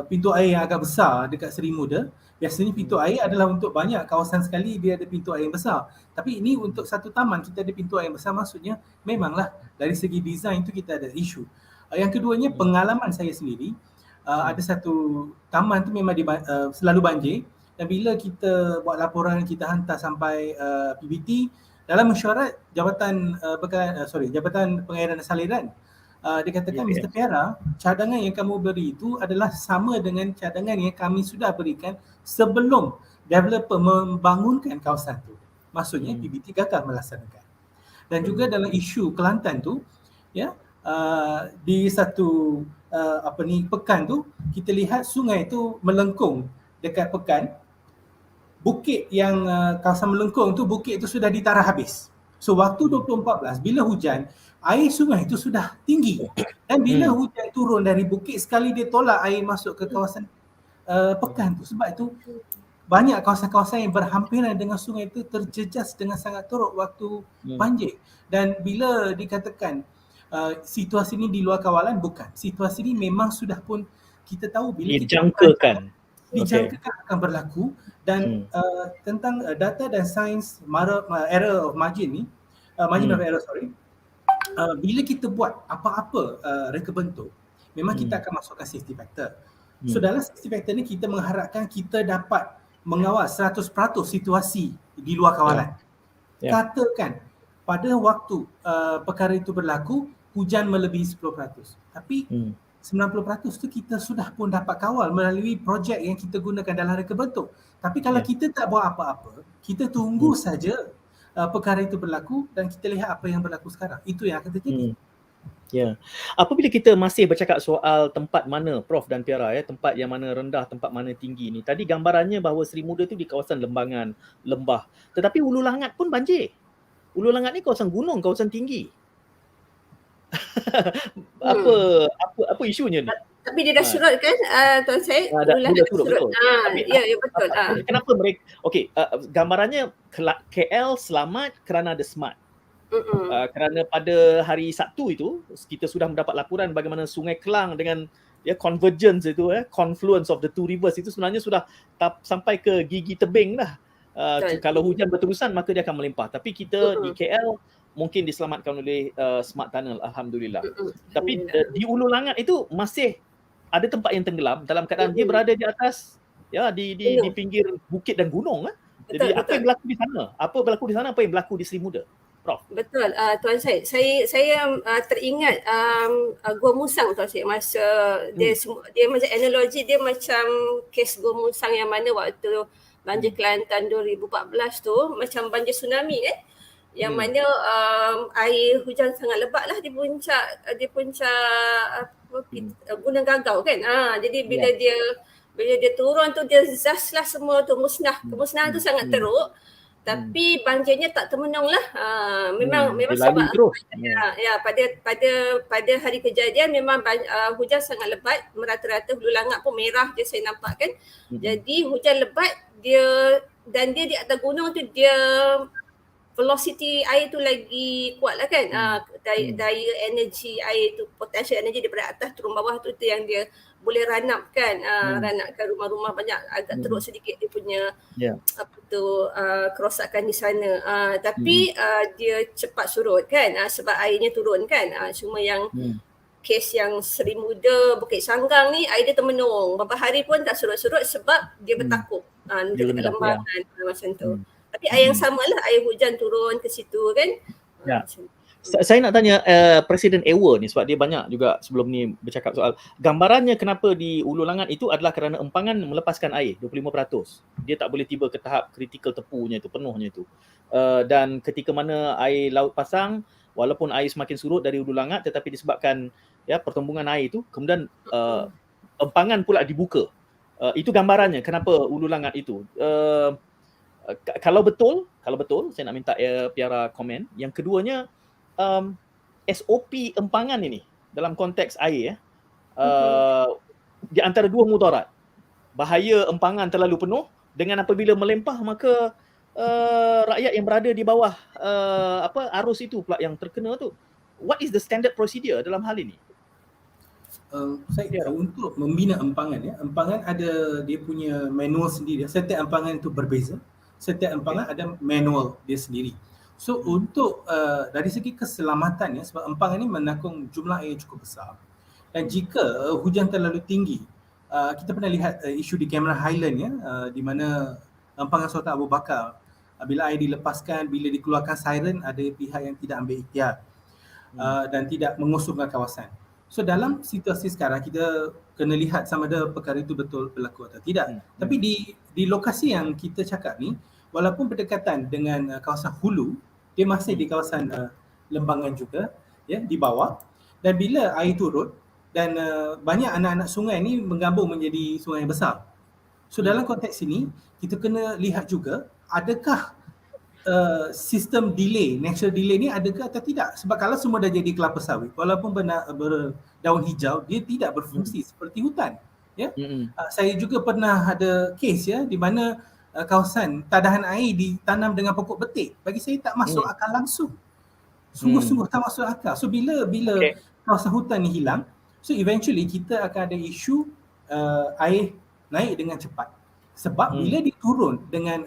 pintu air yang agak besar dekat Seri Muda. Biasanya pintu air adalah untuk banyak kawasan sekali dia ada pintu air yang besar. Tapi ini untuk satu taman kita ada pintu air yang besar, maksudnya memanglah dari segi design tu kita ada isu. Yang keduanya pengalaman saya sendiri, ada satu taman tu memang selalu banjir, dan bila kita buat laporan kita hantar sampai PBT, dalam mesyuarat Jabatan Jabatan Pengairan dan Saliran, dia katakan, Mr. Piara, cadangan yang kamu beri itu adalah sama dengan cadangan yang kami sudah berikan sebelum developer membangunkan kawasan tu. Maksudnya PBT gagal melaksanakan. Dan juga dalam isu Kelantan tu, ya, di satu pekan tu kita lihat sungai tu melengkung dekat pekan. Bukit yang kawasan melengkung tu, bukit tu sudah ditarah habis. So waktu 2014 bila hujan, air sungai itu sudah tinggi, dan bila hujan turun dari bukit sekali dia tolak air masuk ke kawasan pekan tu. Sebab itu banyak kawasan-kawasan yang berhampiran dengan sungai itu terjejas dengan sangat teruk waktu banjir. Dan bila dikatakan situasi ini di luar kawalan, bukan. Situasi ini memang sudah pun kita tahu bila dijangkakan akan berlaku. Dan tentang data dan sains error of margin ni, margin of error, bila kita buat apa-apa reka bentuk, memang kita akan masukkan safety factor. So dalam safety factor ni kita mengharapkan kita dapat mengawal 100% situasi di luar kawalan. Katakan pada waktu perkara itu berlaku, hujan melebihi 10%. Tapi 90% tu kita sudah pun dapat kawal melalui projek yang kita gunakan dalam reka bentuk. Tapi kalau kita tak buat apa-apa, kita tunggu saja perkara itu berlaku dan kita lihat apa yang berlaku sekarang. Itu yang akan terjadi. Ya. Apabila kita masih bercakap soal tempat mana, Prof dan Piara, tempat yang mana rendah, tempat mana tinggi ni. Tadi gambarannya bahawa Seri Muda tu di kawasan lembangan, lembah. Tetapi Ulu Langat pun banjir. Ulu Langat ni kawasan gunung, kawasan tinggi. apa isunya ni? Tapi dia dah surut kan, Tuan Syed? Dah surut, betul. Ya, betul. Kenapa mereka, gambarannya KL selamat kerana ada smart. Kerana pada hari Sabtu itu kita sudah mendapat laporan bagaimana Sungai Kelang dengan convergence itu, confluence of the two rivers itu sebenarnya sudah sampai ke gigi tebing dah. Kalau hujan berterusan maka dia akan melimpah. Tapi kita di KL mungkin diselamatkan oleh smart tunnel, alhamdulillah. Tapi di Ulu Langat itu masih ada tempat yang tenggelam dalam keadaan dia berada di atas, di pinggir bukit dan gunung. Jadi apa yang berlaku di sana? Apa yang berlaku di Seri Muda, Prof? Betul, Tuan Syed. Saya teringat Gua Musang, Tuan Syed, masa dia macam analogi, dia macam kes Gua Musang yang mana waktu banjir Kelantan 2014 tu macam banjir tsunami kan, yang mana air hujan sangat lebat lah di puncak Gunung Gagau kan. Jadi bila dia turun tu dia zas lah semua tu, kemusnahan tu sangat teruk. Tapi banjirnya tak termenung lah. Memang sebab pada hari kejadian memang hujan sangat lebat, merata-rata Hulu Langat pun merah je saya nampak kan. Jadi hujan lebat dia di atas gunung tu, dia velocity air tu lagi kuat lah kan. Daya energi air tu, potential energi daripada atas turun bawah tu yang dia boleh ranapkan rumah-rumah banyak, agak teruk sedikit dia punya kerosakan di sana. Tapi dia cepat surut kan, sebab airnya turun kan. Cuma yang kes yang Seri Muda, Bukit Sanggang ni air dia termenung. Beberapa hari pun tak surut-surut sebab dia bertakuk. Dekat lembangan macam tu. Tapi air yang samalah, air hujan turun ke situ kan. Saya nak tanya Presiden Ewa ni, sebab dia banyak juga sebelum ni bercakap soal gambarannya kenapa di Ulu Langat itu adalah kerana empangan melepaskan air 25%. Dia tak boleh tiba ke tahap kritikal tepunya itu, penuhnya itu. Dan ketika mana air laut pasang, walaupun air semakin surut dari Ulu Langat, tetapi disebabkan pertumbungan air itu, kemudian empangan pula dibuka. Itu gambarannya kenapa Ulu Langat itu. Kalau betul, saya nak minta Piara komen. Yang keduanya, SOP empangan ini dalam konteks air di antara dua mudarat. Bahaya empangan terlalu penuh dengan apabila melempah maka rakyat yang berada di bawah arus itu pula yang terkena tu. What is the standard procedure dalam hal ini? Untuk membina empangan empangan ada dia punya manual sendiri. Setiap empangan itu berbeza. Setiap empangan ada manual dia sendiri. So untuk dari segi keselamatan sebab empangan ini menakung jumlah air cukup besar. Dan jika hujan terlalu tinggi, kita pernah lihat isu di Cameron Highland di mana empangan Sultan Abu Bakar, bila air dilepaskan, bila dikeluarkan siren, ada pihak yang tidak ambil ikhtiar dan tidak mengosongkan kawasan. So dalam situasi sekarang kita kena lihat sama ada perkara itu betul berlaku atau tidak. Tapi di lokasi yang kita cakap ni, walaupun berdekatan dengan kawasan hulu, dia masih di kawasan lembangan juga, di bawah. Dan bila air turun dan banyak anak-anak sungai ni menggabung menjadi sungai besar. So dalam konteks ini kita kena lihat juga adakah sistem delay, natural delay ni adakah atau tidak. Sebab kalau semua dah jadi kelapa sawit, walaupun berdaun hijau, dia tidak berfungsi seperti hutan. Saya juga pernah ada kes di mana kawasan tadahan air ditanam dengan pokok betik. Bagi saya tak masuk akal langsung. Sungguh-sungguh tak masuk akal. So bila kawasan hutan ni hilang, so eventually kita akan ada isu air naik dengan cepat. Sebab bila dia turun dengan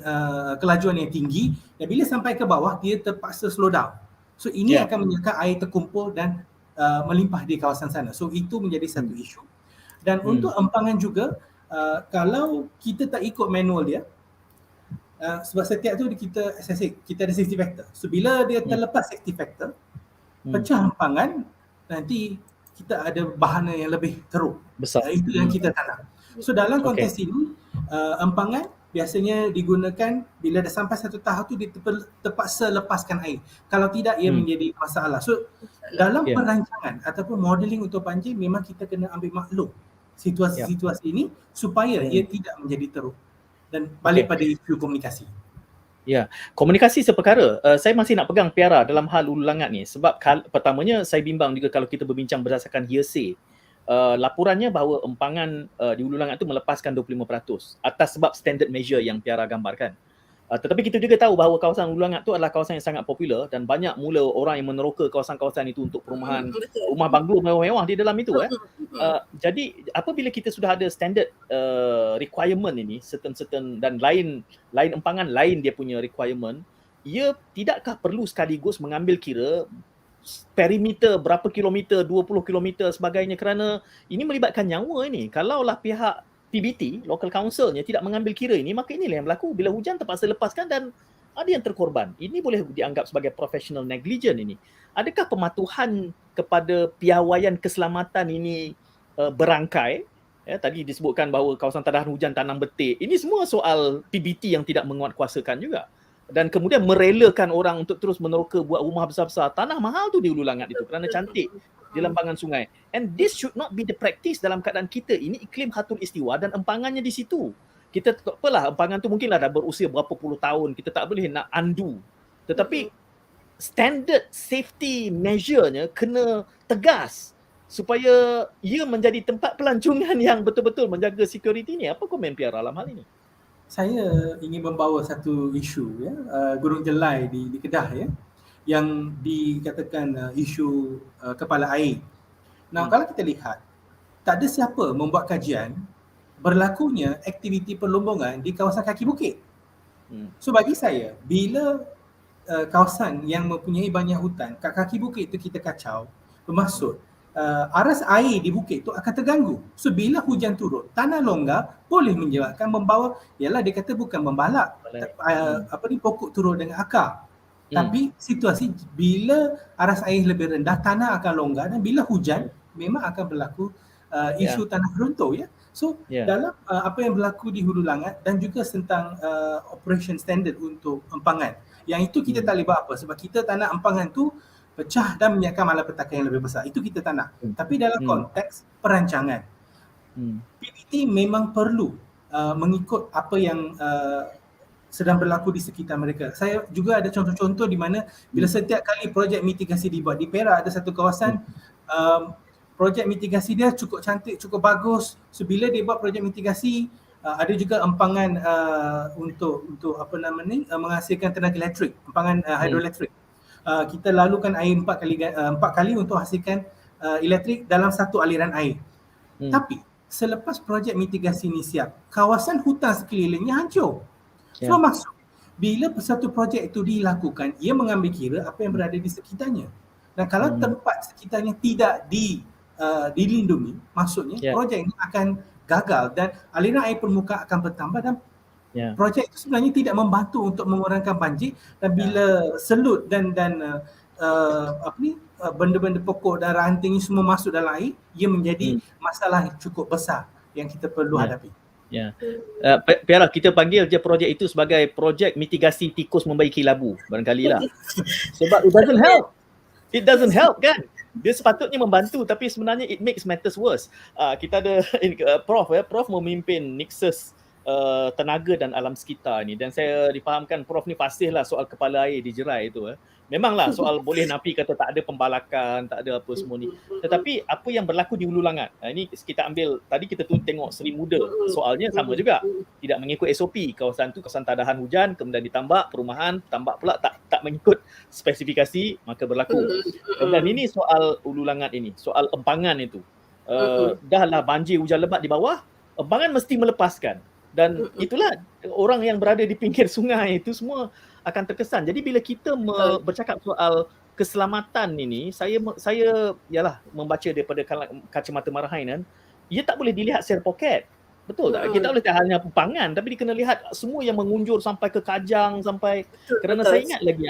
kelajuan yang tinggi dan bila sampai ke bawah dia terpaksa slow down. So ini akan menyebabkan air terkumpul dan melimpah di kawasan sana. So itu menjadi satu isu. Dan untuk empangan juga kalau kita tak ikut manual dia, sebab setiap tu kita ada safety factor. So bila dia terlepas safety factor, pecah empangan, nanti kita ada bahana yang lebih teruk. Besar. Itu yang kita tak nak. So dalam konteks ini, empangan biasanya digunakan bila dah sampai satu tahap tu dia terpaksa lepaskan air. Kalau tidak ia menjadi masalah. So dalam perancangan ataupun modeling untuk banjir memang kita kena ambil maklum situasi-situasi ini supaya ia tidak menjadi teruk. Dan balik pada isu komunikasi. Komunikasi seperkara. Saya masih nak pegang Piara dalam hal Hulu Langat ni sebab pertamanya saya bimbang juga kalau kita berbincang berdasarkan hearsay. Laporannya bahawa empangan di Hulu Langat tu melepaskan 25% atas sebab standard measure yang Piara gambarkan. Tetapi kita juga tahu bahawa kawasan Hulu Langat tu adalah kawasan yang sangat popular dan banyak mula orang yang meneroka kawasan-kawasan itu untuk perumahan, rumah banglo mewah-mewah di dalam itu. Jadi apabila kita sudah ada standard requirement ini, certain dan lain empangan lain dia punya requirement, ia tidakkah perlu sekaligus mengambil kira perimeter berapa kilometer, 20 kilometer sebagainya, kerana ini melibatkan nyawa ini. Kalaulah pihak PBT, local councilnya tidak mengambil kira ini, maka inilah yang berlaku. Bila hujan terpaksa lepaskan dan ada yang terkorban. Ini boleh dianggap sebagai professional negligence ini. Adakah pematuhan kepada piawaian keselamatan ini berangkai? Tadi disebutkan bahawa kawasan tadahan hujan tanam betik. Ini semua soal PBT yang tidak menguatkuasakan juga. Dan kemudian merelakan orang untuk terus meneroka buat rumah besar-besar. Tanah mahal tu di Hulu Langat itu kerana cantik di lembangan sungai. And this should not be the practice dalam keadaan kita. Ini iklim Khatul Istiwa dan empangannya di situ. Kita tak apalah, empangan tu mungkinlah dah berusia berapa puluh tahun. Kita tak boleh nak undo. Tetapi standard safety measure-nya kena tegas supaya ia menjadi tempat pelancongan yang betul-betul menjaga security ni. Apa komen Piara dalam hal ini? Saya ingin membawa satu isu Gurun Jelai di Kedah yang dikatakan isu kepala air. Nah, kalau kita lihat tak ada siapa membuat kajian berlakunya aktiviti perlombongan di kawasan kaki bukit. So bagi saya, bila kawasan yang mempunyai banyak hutan kat kaki bukit itu kita kacau, bermaksud aras air di bukit tu akan terganggu. So bila hujan turun, tanah longgar boleh menyebabkan membawa, ialah dia kata bukan membalak pokok turun dengan akar. Tapi situasi bila aras air lebih rendah, tanah akan longgar dan bila hujan memang akan berlaku isu tanah runtuh So dalam apa yang berlaku di Hulu Langat dan juga tentang operation standard untuk empangan. Yang itu kita tak boleh buat apa sebab kita tak nak empangan tu pecah dan menyebabkan malapetaka yang lebih besar. Itu kita tak nak. Tapi dalam konteks perancangan, PBT memang perlu mengikut apa yang sedang berlaku di sekitar mereka. Saya juga ada contoh-contoh di mana bila setiap kali projek mitigasi dibuat di Perak, ada satu kawasan projek mitigasi dia cukup cantik, cukup bagus. So bila dia buat projek mitigasi, ada juga empangan untuk menghasilkan tenaga elektrik, empangan hidroelektrik. Kita lalukan air 4 kali untuk hasilkan elektrik dalam satu aliran air. Tapi selepas projek mitigasi ini siap, kawasan hutan sekelilingnya hancur. So maksud bila satu projek itu dilakukan, ia mengambil kira apa yang berada di sekitarnya. Dan kalau tempat sekitarnya tidak dilindungi, maksudnya projek ini akan gagal dan aliran air permukaan akan bertambah dan projek itu sebenarnya tidak membantu untuk mengurangkan banjir. Dan bila selut dan benda-benda pokok dan ranting semua masuk dalam air, ia menjadi masalah yang cukup besar yang kita perlu hadapi. Piara, kita panggil je projek itu sebagai projek mitigasi tikus membaiki labu barangkali lah. Sebab it doesn't help kan. Dia sepatutnya membantu tapi sebenarnya it makes matters worse. Kita ada Prof memimpin Nexus tenaga dan alam sekitar ni, dan saya difahamkan Prof ni fasihlah soal kepala air di Jerai tu. Memanglah soal boleh napi kata tak ada pembalakan, tak ada apa semua ni. Tetapi apa yang berlaku di Hulu Langat, ini kita ambil, tadi kita tengok Seri Muda, soalnya sama juga. Tidak mengikut SOP, kawasan tu kawasan tadahan hujan, kemudian ditambak perumahan, tambak pula tak mengikut spesifikasi, maka berlaku. Dan ini soal Hulu Langat ini, soal empangan itu. Dahlah banjir hujan lebat di bawah, empangan mesti melepaskan. Dan itulah orang yang berada di pinggir sungai itu semua akan terkesan. Jadi bila kita bercakap soal keselamatan ini, saya ialah membaca daripada kacamata marahainan, ia tak boleh dilihat secara poket. Betul tak? Kita tak boleh lihat hanya empangan, tapi dia kena lihat semua yang mengunjur sampai ke Kajang, sampai kerana saya ingat lagi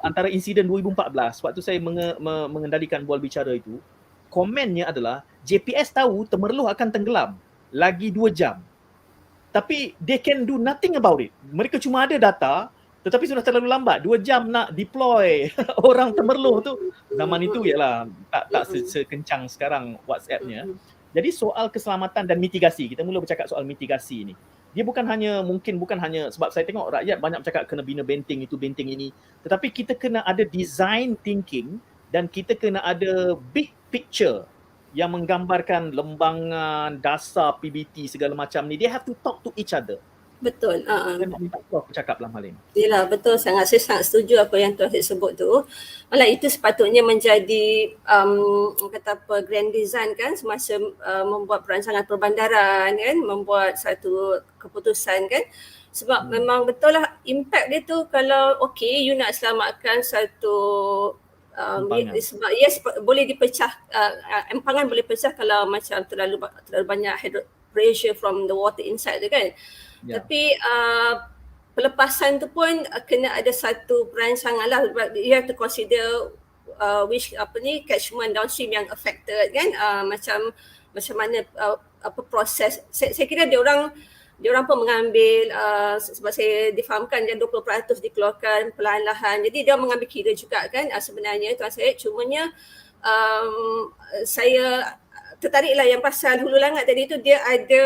antara insiden 2014 waktu saya mengendalikan Bual Bicara itu, komennya adalah JPS tahu Temerloh akan tenggelam lagi 2 jam. Tapi they can do nothing about it. Mereka cuma ada data, tetapi sudah terlalu lambat. 2 jam nak deploy orang Temerloh tu. Zaman itu ialah tak sekencang sekarang WhatsApp-nya. Jadi soal keselamatan dan mitigasi, kita mula bercakap soal mitigasi ni. Dia bukan hanya sebab saya tengok rakyat banyak bercakap kena bina benteng itu, benteng ini. Tetapi kita kena ada design thinking dan kita kena ada big picture yang menggambarkan lembangan, dasar PBT segala macam ni. They have to talk to each other. Betul. Saya nak minta Prof bercakap dalam hal ini. Yalah, betul. Saya sangat setuju apa yang Tuan sebut tu. Malah itu sepatutnya menjadi grand design kan, semasa membuat perancangan perbandaran kan, membuat satu keputusan kan. Sebab memang betul lah impact dia tu, kalau you nak selamatkan satu sebab boleh dipecah, empangan boleh pecah kalau macam terlalu banyak pressure from the water inside tu kan. Tapi pelepasan tu pun kena ada satu perancangan lah. You have to consider which catchment downstream yang affected kan, macam mana proses. Saya kira dia orang pun mengambil, sebab saya difahamkan dia 20% dikeluarkan perlahan-lahan. Jadi dia mengambil kira juga kan sebenarnya Tuan Syed. Cumanya saya tertariklah yang pasal Hulu Langat tadi tu, dia ada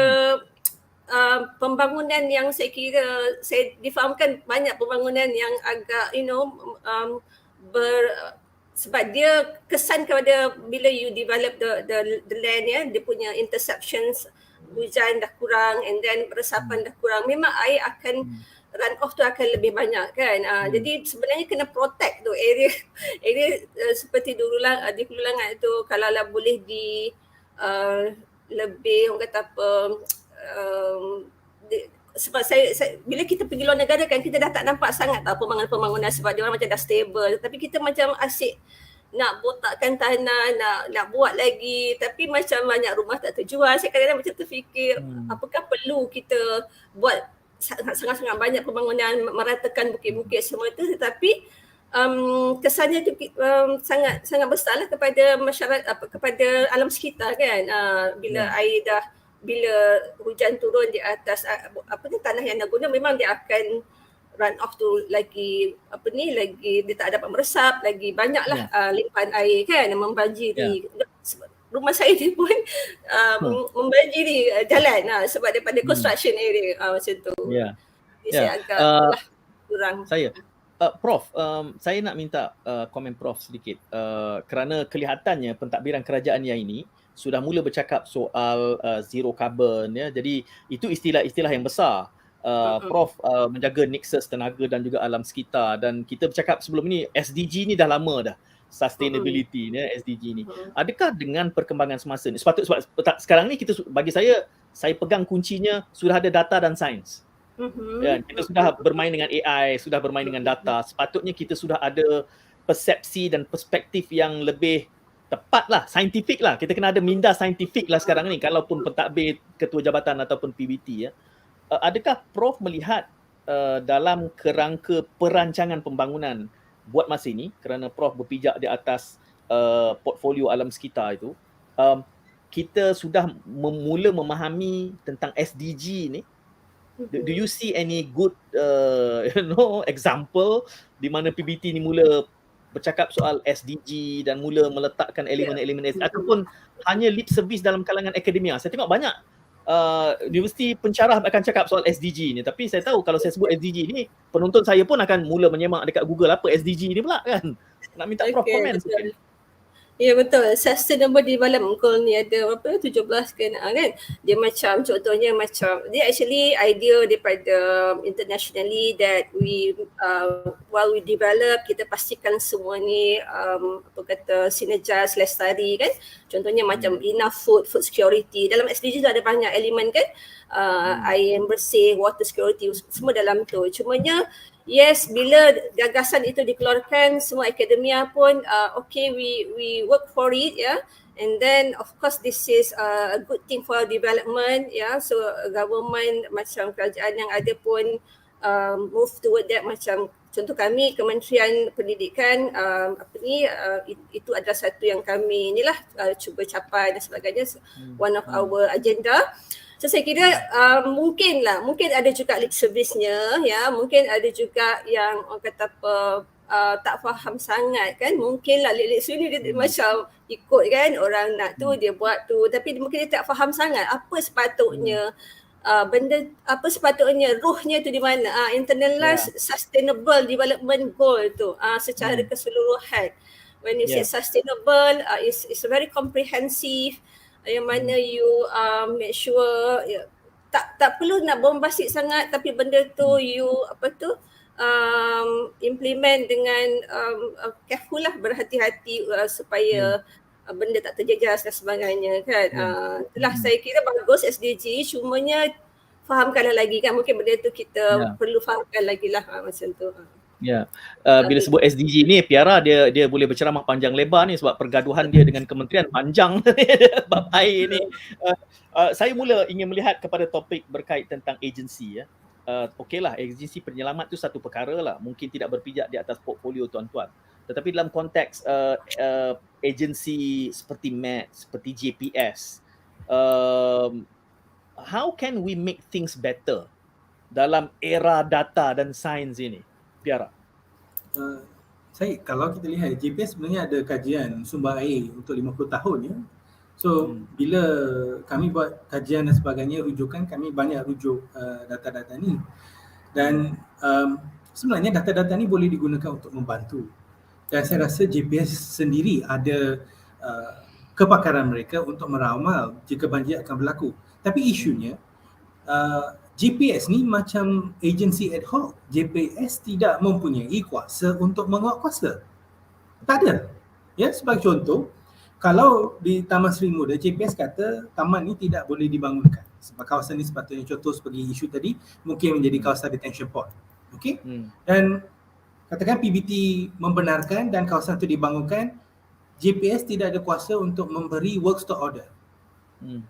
pembangunan yang saya kira, saya difahamkan banyak pembangunan yang agak sebab dia kesan kepada bila you develop the land ya, dia punya interceptions, hujan dah kurang and then resapan dah kurang, memang air akan run off tu akan lebih banyak kan. Jadi sebenarnya kena protect tu area seperti di Hulu Langat tu, kalau lah boleh lebih orang kata apa, sebab saya bila kita pergi luar negara kan, kita dah tak nampak sangat pembangunan sebab dia orang macam dah stable, tapi kita macam asyik nak botakkan tanah, nak buat lagi, tapi macam banyak rumah tak terjual. Saya kadang-kadang macam terfikir, apakah perlu kita buat sangat-sangat banyak pembangunan, meratakan bukit-bukit semua itu, tetapi kesannya tu sangat besarlah kepada masyarakat, kepada alam sekitar kan. Bila air bila hujan turun di atas tanah yang dah guna, memang dia akan run off tu lagi dia tak dapat meresap, lagi banyaklah limpahan air kan yang membanjiri. Rumah saya ni pun membanjiri jalan sebab daripada construction area macam tu. Jadi saya agak kurang. Prof, saya nak minta komen Prof sedikit kerana kelihatannya pentadbiran kerajaan yang ini sudah mula bercakap soal zero carbon ya. Jadi itu istilah-istilah yang besar. Prof menjaga Nexus tenaga dan juga alam sekitar, dan kita bercakap sebelum ni SDG ni dah lama dah. sustainability ni, SDG ni. Adakah dengan perkembangan semasa ni sebab sekarang ni kita, bagi saya pegang kuncinya sudah ada data dan sains. Kita sudah bermain dengan AI, sudah bermain dengan data. Sepatutnya kita sudah ada persepsi dan perspektif yang lebih tepat lah, saintifik lah. Kita kena ada minda saintifik lah sekarang ni, kalaupun pentadbir ketua jabatan ataupun PBT ya. Adakah Prof melihat dalam kerangka perancangan pembangunan buat masa ini, kerana Prof berpijak di atas portfolio alam sekitar itu, kita sudah mula memahami tentang SDG ni? Do you see any good example di mana PBT ni mula bercakap soal SDG dan mula meletakkan elemen-elemen SDG, ataupun hanya lip service dalam kalangan akademia? Saya tengok banyak universiti pencarah akan cakap soal SDG ni, tapi saya tahu kalau saya sebut SDG ni, penonton saya pun akan mula menyemak dekat Google apa SDG ni pula kan. Nak minta Prof komen sikit. Ya betul, Sustainable Development Goal ni ada berapa, 17 kan. Dia macam, contohnya macam, dia actually idea daripada internationally that we while we develop, kita pastikan semua ni synergize, lestari kan. Contohnya macam enough food security. Dalam SDG tu ada banyak elemen kan. Air yang bersih, water security, semua dalam tu. Cumanya yes, bila gagasan itu dikeluarkan, semua akademia pun okay, we work for it ya. And then of course this is a good thing for development ya. So government macam kerajaan yang ada pun move toward that. Macam contoh kami Kementerian Pendidikan itu adalah satu yang kami inilah cuba capai dan sebagainya, one of our agenda. So saya kira mungkin ada juga lip service-nya ya, mungkin ada juga yang orang kata apa tak faham sangat kan, mungkinlah lip service ni dia macam ikut kan orang nak tu dia buat tu, tapi mungkin dia tak faham sangat apa sepatutnya sepatutnya ruhnya tu di mana, internalize sustainable development goal tu secara keseluruhan. When you say sustainable, it's very comprehensive, yang mana you make sure tak perlu nak bombastic sangat, tapi benda tu you implement dengan careful lah, berhati-hati supaya benda tak terjejas dan sebagainya kan. Itulah saya kira bagus SDG, cumanya fahamkanlah lagi kan, mungkin benda tu kita perlu fahamkan lagi lah macam tu. Ya, bila sebut SDG ni, Piara dia boleh berceramah panjang lebar ni sebab pergaduhan dia dengan kementerian panjang bab air ni. Saya mula ingin melihat kepada topik berkait tentang agensi ya. Okeylah, agensi penyelamat tu satu perkara lah, mungkin tidak berpijak di atas portfolio tuan-tuan. Tetapi dalam konteks agensi seperti MAT, seperti JPS, how can we make things better dalam era data dan sains ini? Piara. Kalau kita lihat JPS sebenarnya ada kajian sumber air untuk 50 tahun ya. So bila kami buat kajian dan sebagainya, rujukan kami banyak rujuk data-data ni. Dan sebenarnya data-data ni boleh digunakan untuk membantu. Dan saya rasa JPS sendiri ada kepakaran mereka untuk meramal jika banjir akan berlaku. Tapi isunya JPS ni macam agensi ad hoc. JPS tidak mempunyai kuasa untuk menguatkuasa. Tak ada. Ya, sebagai contoh, kalau di Taman Seri Muda, JPS kata taman ni tidak boleh dibangunkan. Sebab kawasan ni sepatutnya, contoh sebagai isu tadi, mungkin menjadi kawasan detention pond. Okey? Dan katakan PBT membenarkan dan kawasan itu dibangunkan, JPS tidak ada kuasa untuk memberi work stock order.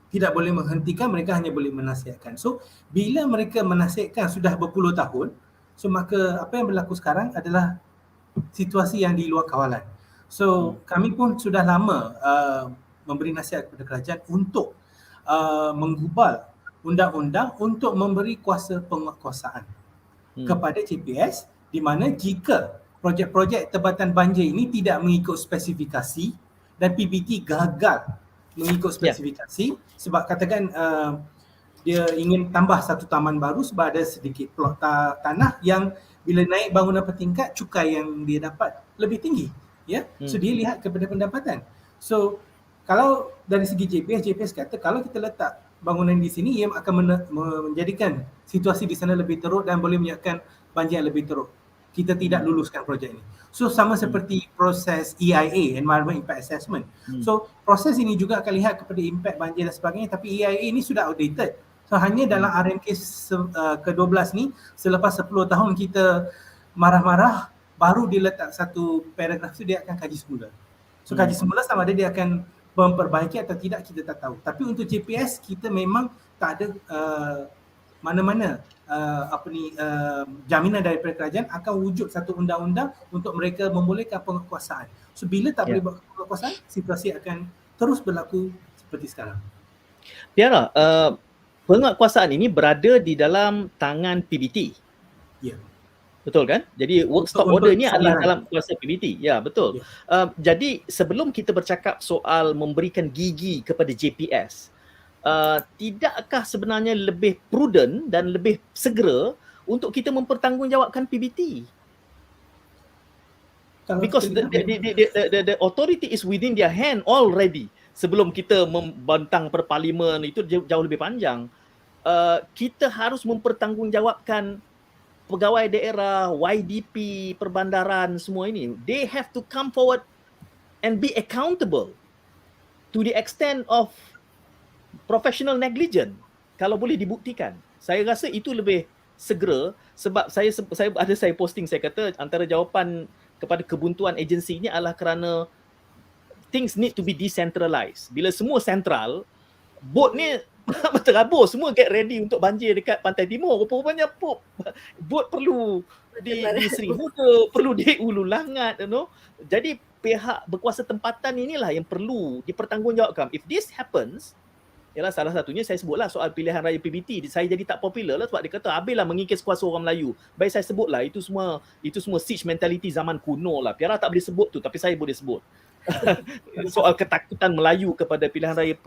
Tidak boleh menghentikan, mereka hanya boleh menasihatkan. So bila mereka menasihatkan sudah berpuluh tahun, so maka apa yang berlaku sekarang adalah situasi yang di luar kawalan. So kami pun sudah lama memberi nasihat kepada kerajaan untuk menggubal undang-undang untuk memberi kuasa penguatkuasaan kepada JPS, di mana jika projek-projek tebatan banjir ini tidak mengikut spesifikasi dan PBT gagal mengikut spesifikasi, sebab katakan dia ingin tambah satu taman baru sebab ada sedikit plot tanah yang bila naik bangunan bertingkat, cukai yang dia dapat lebih tinggi ya. So dia lihat kepada pendapatan. So kalau dari segi JPS kata kalau kita letak bangunan di sini, ia akan menjadikan situasi di sana lebih teruk dan boleh menyebabkan banjir yang lebih teruk. kita tidak luluskan projek ini. So sama seperti proses EIA, Environment Impact Assessment. So proses ini juga akan lihat kepada impact banjir dan sebagainya, tapi EIA ini sudah outdated. So hanya dalam RMK ke-12 ni, selepas 10 tahun kita marah-marah, baru dia letak satu paragraf tu dia akan kaji semula. So kaji semula sama ada dia akan memperbaiki atau tidak, kita tak tahu. Tapi untuk JPS kita memang tak ada mana-mana jaminan daripada kerajaan akan wujud satu undang-undang untuk mereka membolehkan penguatkuasaan. So bila tak boleh buat penguatkuasaan, situasi akan terus berlaku seperti sekarang. Piara, penguatkuasaan ini berada di dalam tangan PBT. Ya. Betul kan? Jadi work stop order ni adalah dalam kuasa PBT. Ya, betul. Jadi sebelum kita bercakap soal memberikan gigi kepada JPS, tidakkah sebenarnya lebih prudent dan lebih segera untuk kita mempertanggungjawabkan PBT? Because the authority is within their hand already. Sebelum kita membantang perparlimen itu jauh lebih panjang. Kita harus mempertanggungjawabkan pegawai daerah, YDP, perbandaran, semua ini. They have to come forward and be accountable to the extent of professional negligence, kalau boleh dibuktikan. Saya rasa itu lebih segera, sebab saya posting, saya kata antara jawapan kepada kebuntuan agensi ini adalah kerana things need to be decentralized. Bila semua central, boat ni terabur, semua get ready untuk banjir dekat pantai timur. Rupanya boat perlu di Seri Muda, perlu di Ulu Langat, Jadi pihak berkuasa tempatan inilah yang perlu dipertanggungjawabkan. If this happens, ialah salah satunya saya sebutlah soal pilihan raya PBT. Saya jadi tak popular lah sebab dia kata habislah mengikis kuasa orang Melayu. Baik saya sebutlah itu semua siege mentality zaman kuno lah. Piara tak boleh sebut tu, tapi saya boleh sebut. Soal ketakutan Melayu kepada pilihan raya.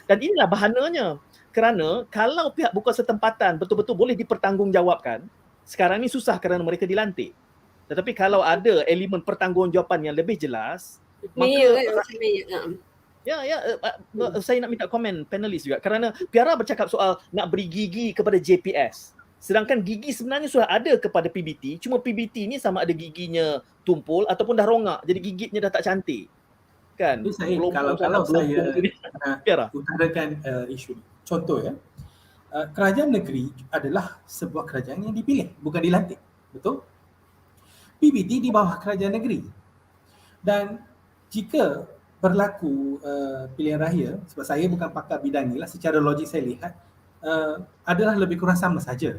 Dan inilah bahananya. Kerana kalau pihak berkuasa tempatan betul-betul boleh dipertanggungjawabkan, sekarang ni susah kerana mereka dilantik. Tetapi kalau ada elemen pertanggungjawapan yang lebih jelas, saya nak minta komen panelis juga, kerana Piara bercakap soal nak beri gigi kepada JPS, sedangkan gigi sebenarnya sudah ada kepada PBT, cuma PBT ni sama ada giginya tumpul ataupun dah rongak, jadi gigitnya dah tak cantik kan. Kalau saya utarakan isu ni, contoh ya, kerajaan negeri adalah sebuah kerajaan yang dipilih, bukan dilantik, betul? PBT di bawah kerajaan negeri, dan jika berlaku pilihan raya, sebab saya bukan pakar bidang ni lah, secara logik saya lihat adalah lebih kurang sama saja.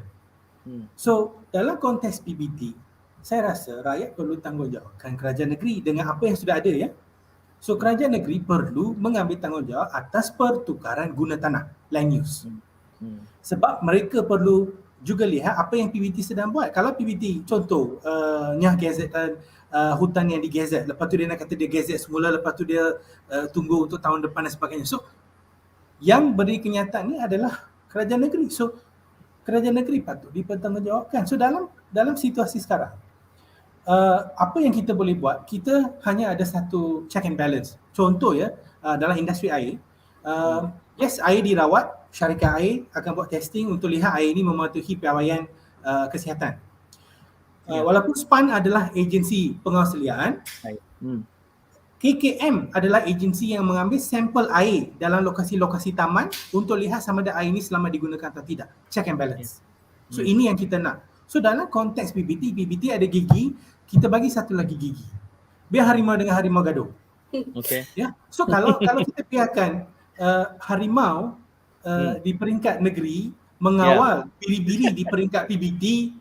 So dalam konteks PBT, saya rasa rakyat perlu tanggungjawabkan kerajaan negeri dengan apa yang sudah ada ya. So kerajaan negeri perlu mengambil tanggungjawab atas pertukaran guna tanah, land use. Sebab mereka perlu juga lihat apa yang PBT sedang buat. Kalau PBT contoh nyah gazetan hutan yang digazet, lepas tu dia nak kata dia gazet semula, lepas tu dia tunggu untuk tahun depan dan sebagainya. So yang beri kenyataan ni adalah kerajaan negeri. So kerajaan negeri patut dipertanggungjawabkan. So dalam situasi sekarang, apa yang kita boleh buat, kita hanya ada satu check and balance. Contoh ya, dalam industri air, yes, air dirawat, syarikat air akan buat testing untuk lihat air ini mematuhi piawaian kesihatan. Walaupun SPAN adalah agensi pengawasliaan, KKM adalah agensi yang mengambil sampel air dalam lokasi-lokasi taman untuk lihat sama ada air ini selama digunakan atau tidak. Check and balance. So ini yang kita nak. So dalam konteks PBT ada gigi, kita bagi satu lagi gigi. Biar harimau dengan harimau gaduh. Okay. Ya. So kalau kita biarkan harimau di peringkat negeri mengawal biri-biri di peringkat PBT,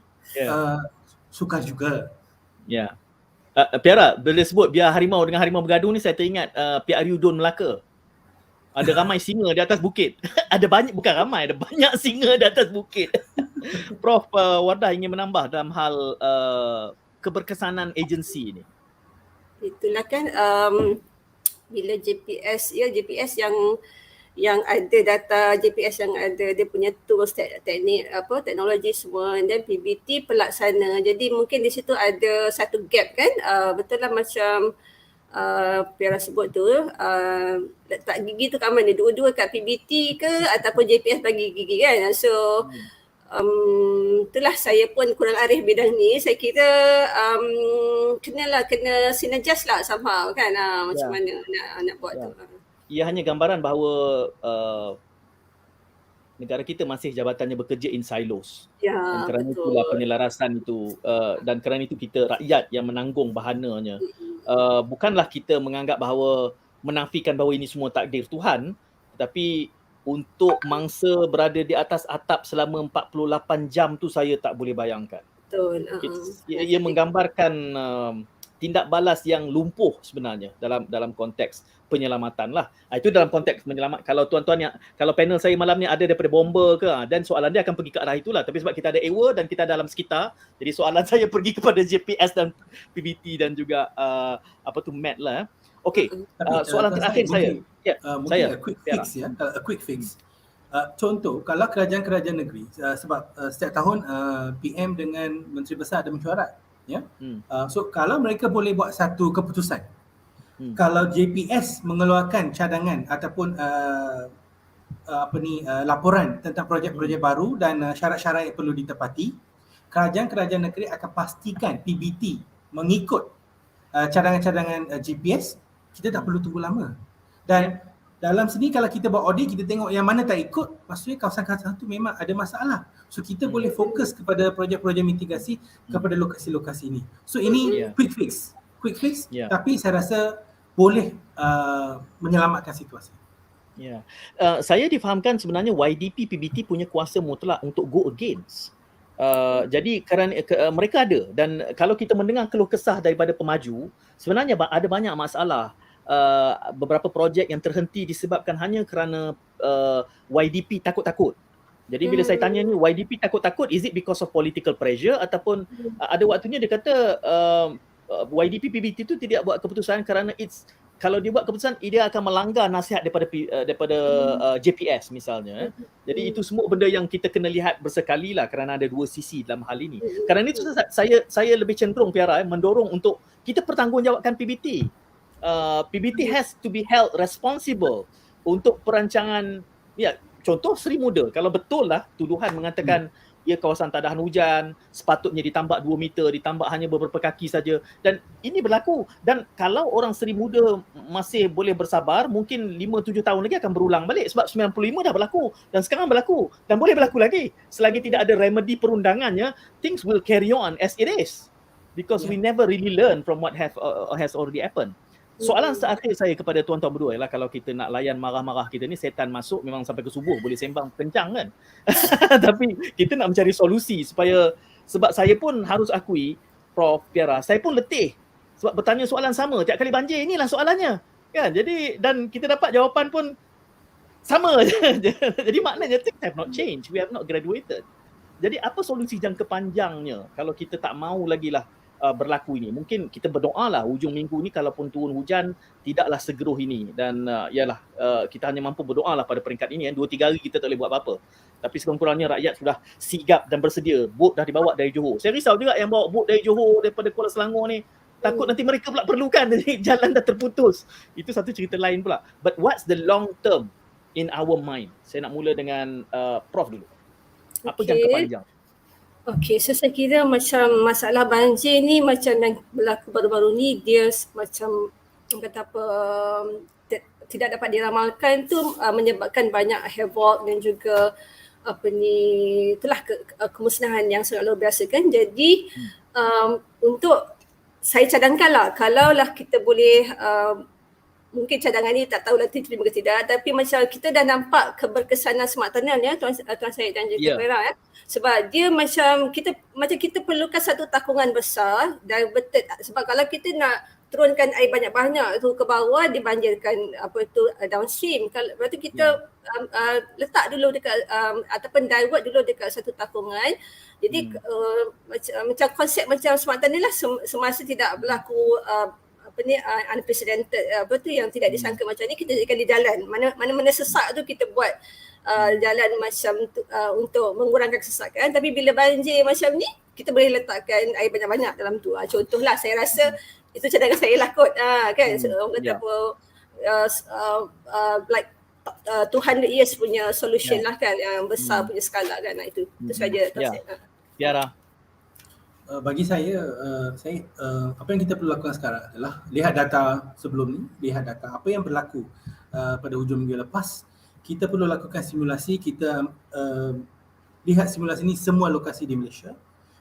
sukar juga. Ya. Piara, bila sebut biar harimau dengan harimau bergaduh ni, saya teringat Pihak Riudun Melaka. Ada ramai singa di atas bukit. Ada banyak, bukan ramai, ada banyak singa di atas bukit. Prof Wardah ingin menambah dalam hal keberkesanan agensi ni. Itulah kan bila JPS yang ada data JPS yang ada dia punya tools teknologi semua, dan PBT pelaksana. Jadi mungkin di situ ada satu gap kan, betul lah macam Piara sebut tu, letak gigi tu kat mana, dua-dua kat PBT ke ataupun JPS bagi gigi kan. So itulah saya pun kurang arif bidang ni. Saya kira kena sinergise lah somehow kan, macam mana nak buat tu. Ia hanya gambaran bahawa negara kita masih jabatannya bekerja in silos. Dan kerana itulah penyelarasan itu, dan kerana itu kita rakyat yang menanggung bahananya. Bukanlah kita menganggap bahawa menafikan bahawa ini semua takdir Tuhan, tetapi untuk mangsa berada di atas atap selama 48 jam tu saya tak boleh bayangkan. Betul. Ia menggambarkan tindak balas yang lumpuh sebenarnya dalam konteks penyelamatan lah. Itu dalam konteks menyelamat. Kalau tuan-tuan kalau panel saya malam ni ada daripada bomber ke, dan soalan dia akan pergi ke arah itulah. Tapi sebab kita ada AWA dan kita dalam sekitar, jadi soalan saya pergi kepada JPS dan PBT dan juga MAT lah. Okey, soalan terakhir saya. Mungkin a quick fix. Contoh, kalau kerajaan-kerajaan negeri, sebab setiap tahun PM dengan Menteri Besar ada mesyuarat, ya. So kalau mereka boleh buat satu keputusan, kalau JPS mengeluarkan cadangan ataupun laporan tentang projek-projek baru dan syarat-syarat yang perlu ditepati, kerajaan-kerajaan negeri akan pastikan PBT mengikut cadangan-cadangan GPS. Kita tak perlu tunggu lama. Dan dalam sini kalau kita buat audit, kita tengok yang mana tak ikut, maksudnya kawasan-kawasan tu memang ada masalah. So kita boleh fokus kepada projek-projek mitigasi kepada lokasi-lokasi ini. So ini quick fix, tapi saya rasa boleh menyelamatkan situasi. Saya difahamkan sebenarnya YDP PBT punya kuasa mutlak untuk go against. Jadi kerana mereka ada, dan kalau kita mendengar keluh kesah daripada pemaju, sebenarnya ada banyak masalah. Beberapa projek yang terhenti disebabkan hanya kerana YDP takut-takut. Jadi bila saya tanya ni, YDP takut-takut, is it because of political pressure, ataupun ada waktunya dia kata YDP PBT tu tidak buat keputusan kerana kalau dia buat keputusan, dia akan melanggar nasihat daripada JPS misalnya. Jadi itu semua benda yang kita kena lihat bersekali lah, kerana ada dua sisi dalam hal ini. Kerana itu saya lebih cenderung Piara mendorong untuk kita pertanggungjawabkan PBT. PBT has to be held responsible untuk perancangan, contoh Seri Muda. Kalau betul lah tuduhan mengatakan ia kawasan tak tahan hujan, sepatutnya ditambak 2 meter, ditambak hanya beberapa kaki saja, dan ini berlaku. Dan kalau orang Seri Muda masih boleh bersabar, mungkin 5-7 tahun lagi akan berulang balik, sebab 95 dah berlaku dan sekarang berlaku dan boleh berlaku lagi. Selagi tidak ada remedy perundangannya, things will carry on as it is, because we never really learn from what has already happened. Soalan terakhir saya kepada tuan-tuan berdua ialah, kalau kita nak layan marah-marah kita ni, setan masuk memang sampai ke subuh boleh sembang kencang kan. Tapi kita nak mencari solusi sebab saya pun harus akui, Prof Piara, saya pun letih sebab bertanya soalan sama tiap kali banjir. Inilah soalannya kan. Jadi dan kita dapat jawapan pun sama je. Jadi maknanya things have not changed, we have not graduated. Jadi apa solusi jangka panjangnya kalau kita tak mau lagi lah berlaku ini? Mungkin kita berdoa lah hujung minggu ni kalaupun turun hujan tidaklah segeruh ini, dan kita hanya mampu berdoa lah pada peringkat ini. 2-3 hari kita tak boleh buat apa-apa, tapi sekurang-kurangnya rakyat sudah sigap dan bersedia. Bot dah dibawa dari Johor. Saya risau juga yang bawa bot dari Johor daripada Kuala Selangor ni, takut nanti mereka pula perlukan, jadi jalan dah terputus. Itu satu cerita lain pula. But what's the long term in our mind? Saya nak mula dengan Prof dulu. Apa jangka panjang? Okey, so saya kira macam masalah banjir ni macam yang berlaku baru-baru ni, dia macam kata apa, tidak dapat diramalkan tu, menyebabkan banyak havoc dan juga itulah kemusnahan yang sangat luar biasa kan. Jadi untuk saya cadangkanlah, kalaulah kita boleh mungkin cadangan ni tak tahu nanti terima ke tidak, tapi macam kita dah nampak keberkesanan Smart Tunnel ya Tuan Syed dan juga Vera sebab dia macam kita perlukan satu takungan besar diverted, sebab kalau kita nak turunkan air banyak-banyak tu ke bawah, dibanjirkan downstream. Kalau berarti kita letak dulu dekat ataupun divert dulu dekat satu takungan. Jadi macam konsep macam Smart Tunnel lah semasa tidak berlaku unprecedented yang tidak disangka macam ni, kita jadikan di jalan. Mana-mana sesak tu kita buat jalan macam untuk mengurangkan kesesakan. Tapi bila banjir macam ni, kita boleh letakkan air banyak-banyak dalam tu. Contohlah, saya rasa itu cadangan saya lah kot kan. So, orang kata apa, like 200 years punya solution lah kan, yang besar punya skala kan. Itu saja. Tiara. Bagi saya, apa yang kita perlu lakukan sekarang adalah lihat data sebelum ni, lihat data apa yang berlaku pada hujung minggu lepas. Kita perlu lakukan simulasi, kita lihat simulasi ni semua lokasi di Malaysia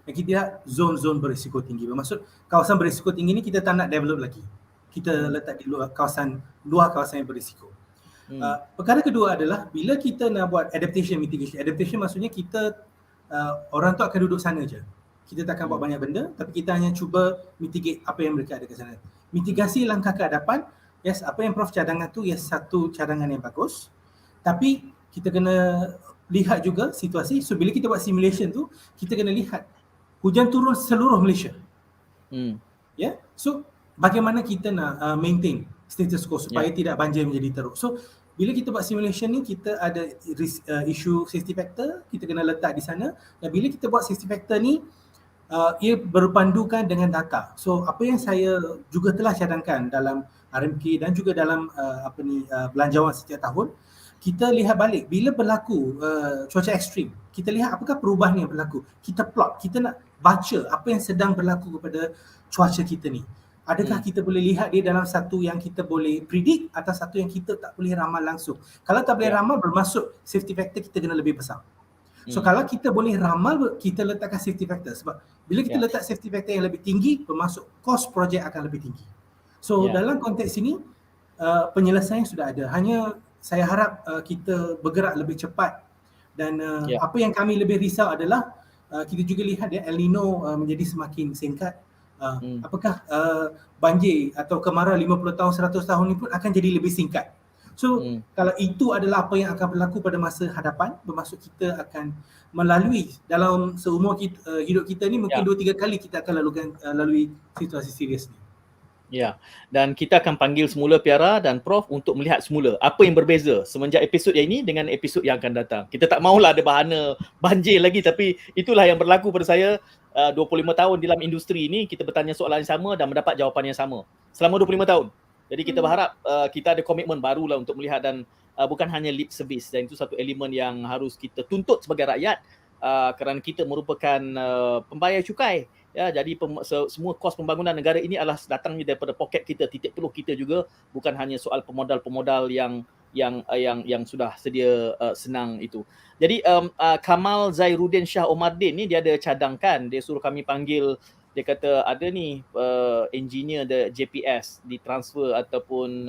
dan kita lihat zon-zon berisiko tinggi. Bermaksud kawasan berisiko tinggi ni kita tak nak develop lagi. Kita letak di luar kawasan yang berisiko. Perkara kedua adalah bila kita nak buat adaptation mitigation. Adaptation maksudnya kita orang tu akan duduk sana je. Kita tak akan buat banyak benda, tapi kita hanya cuba mitigate apa yang mereka ada ke sana. Mitigasi langkah ke hadapan, yes, apa yang Prof cadangkan tu, yes, satu cadangan yang bagus. Tapi kita kena lihat juga situasi. So bila kita buat simulation tu, kita kena lihat hujan turun seluruh Malaysia. Yeah? So bagaimana kita nak maintain status quo supaya tidak banjir menjadi teruk. So bila kita buat simulation ni, kita ada isu safety factor, kita kena letak di sana. Dan bila kita buat safety factor ni, ia berpandukan dengan data. So apa yang saya juga telah cadangkan dalam RMK dan juga dalam belanjawan setiap tahun, kita lihat balik bila berlaku cuaca ekstrim, kita lihat apakah perubahan yang berlaku. Kita plot, kita nak baca apa yang sedang berlaku kepada cuaca kita ni. Adakah kita boleh lihat dia dalam satu yang kita boleh predict atau satu yang kita tak boleh ramal langsung. Kalau tak boleh ramal, bermaksud safety factor kita kena lebih besar. So kalau kita boleh ramal, kita letakkan safety factor. Sebab bila kita letak safety factor yang lebih tinggi, bermaksud cost projek akan lebih tinggi. So dalam konteks ini, penyelesaian sudah ada. Hanya saya harap kita bergerak lebih cepat. Dan apa yang kami lebih risau adalah kita juga lihat El Nino menjadi semakin singkat. Apakah banjir atau kemarau 50 tahun, 100 tahun ni pun akan jadi lebih singkat. So kalau itu adalah apa yang akan berlaku pada masa hadapan, bermaksud kita akan melalui dalam seumur hidup kita ni mungkin 2-3 kali kita akan lalui situasi serius ni. Ya, dan kita akan panggil semula Piara dan Prof untuk melihat semula apa yang berbeza semenjak episod yang ini dengan episod yang akan datang. Kita tak maulah ada bahana banjir lagi, tapi itulah yang berlaku pada saya 25 tahun dalam industri ini. Kita bertanya soalan yang sama dan mendapat jawapan yang sama selama 25 tahun. Jadi kita berharap kita ada komitmen barulah untuk melihat dan bukan hanya lip service, dan itu satu elemen yang harus kita tuntut sebagai rakyat kerana kita merupakan pembayar cukai. Ya, jadi semua kos pembangunan negara ini adalah datangnya daripada poket kita, titik peluh kita juga, bukan hanya soal pemodal-pemodal yang sudah sedia senang itu. Jadi Kamal Zairuddin Shah Omardin ni dia ada cadangkan, dia suruh kami panggil. Dia kata ada ni engineer JPS ditransfer ataupun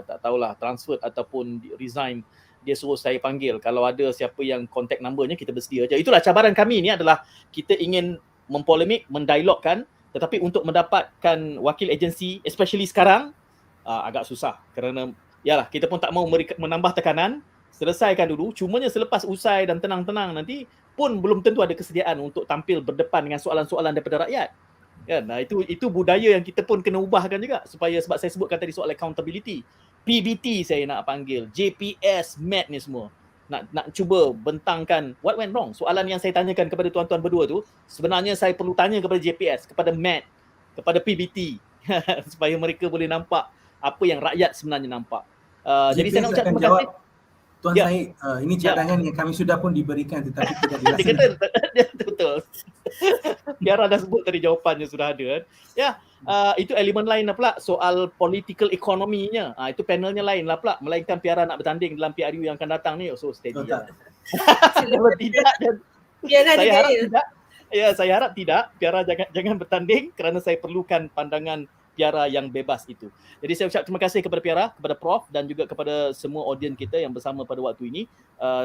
tak tahulah, transfer ataupun resign. Dia suruh saya panggil. Kalau ada siapa yang contact numbernya, kita bersedia je. Itulah cabaran kami ni, adalah kita ingin mempolemik, mendialogkan, tetapi untuk mendapatkan wakil agensi, especially sekarang, agak susah. Kerana yalah, kita pun tak mau menambah tekanan. Selesaikan dulu. Cumanya selepas usai dan tenang-tenang nanti pun belum tentu ada kesediaan untuk tampil berdepan dengan soalan-soalan daripada rakyat. Kan? Nah, itu budaya yang kita pun kena ubahkan juga, sebab saya sebutkan tadi soal accountability. PBT saya nak panggil, JPS, MAT ni semua. Nak cuba bentangkan what went wrong. Soalan yang saya tanyakan kepada tuan-tuan berdua tu, sebenarnya saya perlu tanya kepada JPS, kepada MAT, kepada PBT supaya mereka boleh nampak apa yang rakyat sebenarnya nampak. Jadi saya nak ucap terima kasih. Tuan Syahid, ini cadangan yang kami sudah pun diberikan tetapi tidak dilaksanakan. Betul. Piara dah sebut tadi jawapannya sudah ada kan. Ya, itu elemen lain lah pula, soal political economy-nya. Itu panelnya lain lah pula, melainkan Piara nak bertanding dalam PRU yang akan datang ni. So steady. Kalau tidak, saya harap tidak. Ya, saya harap tidak. Piara jangan bertanding kerana saya perlukan pandangan Piara yang bebas itu. Jadi saya ucap terima kasih kepada Piara, kepada Prof dan juga kepada semua audiens kita yang bersama pada waktu ini.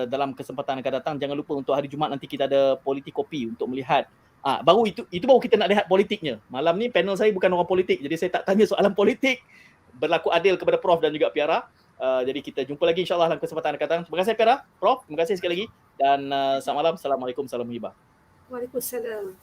Dalam kesempatan yang akan datang, jangan lupa untuk hari Jumaat nanti kita ada Politikopi untuk melihat baru itu baru kita nak lihat politiknya. Malam ni panel saya bukan orang politik, jadi saya tak tanya soalan politik. Berlaku adil kepada Prof dan juga Piara. Jadi kita jumpa lagi insya-Allah dalam kesempatan yang akan datang. Terima kasih Piara, Prof, terima kasih sekali lagi dan selamat malam. Assalamualaikum, salam hibah. Waalaikumsalam.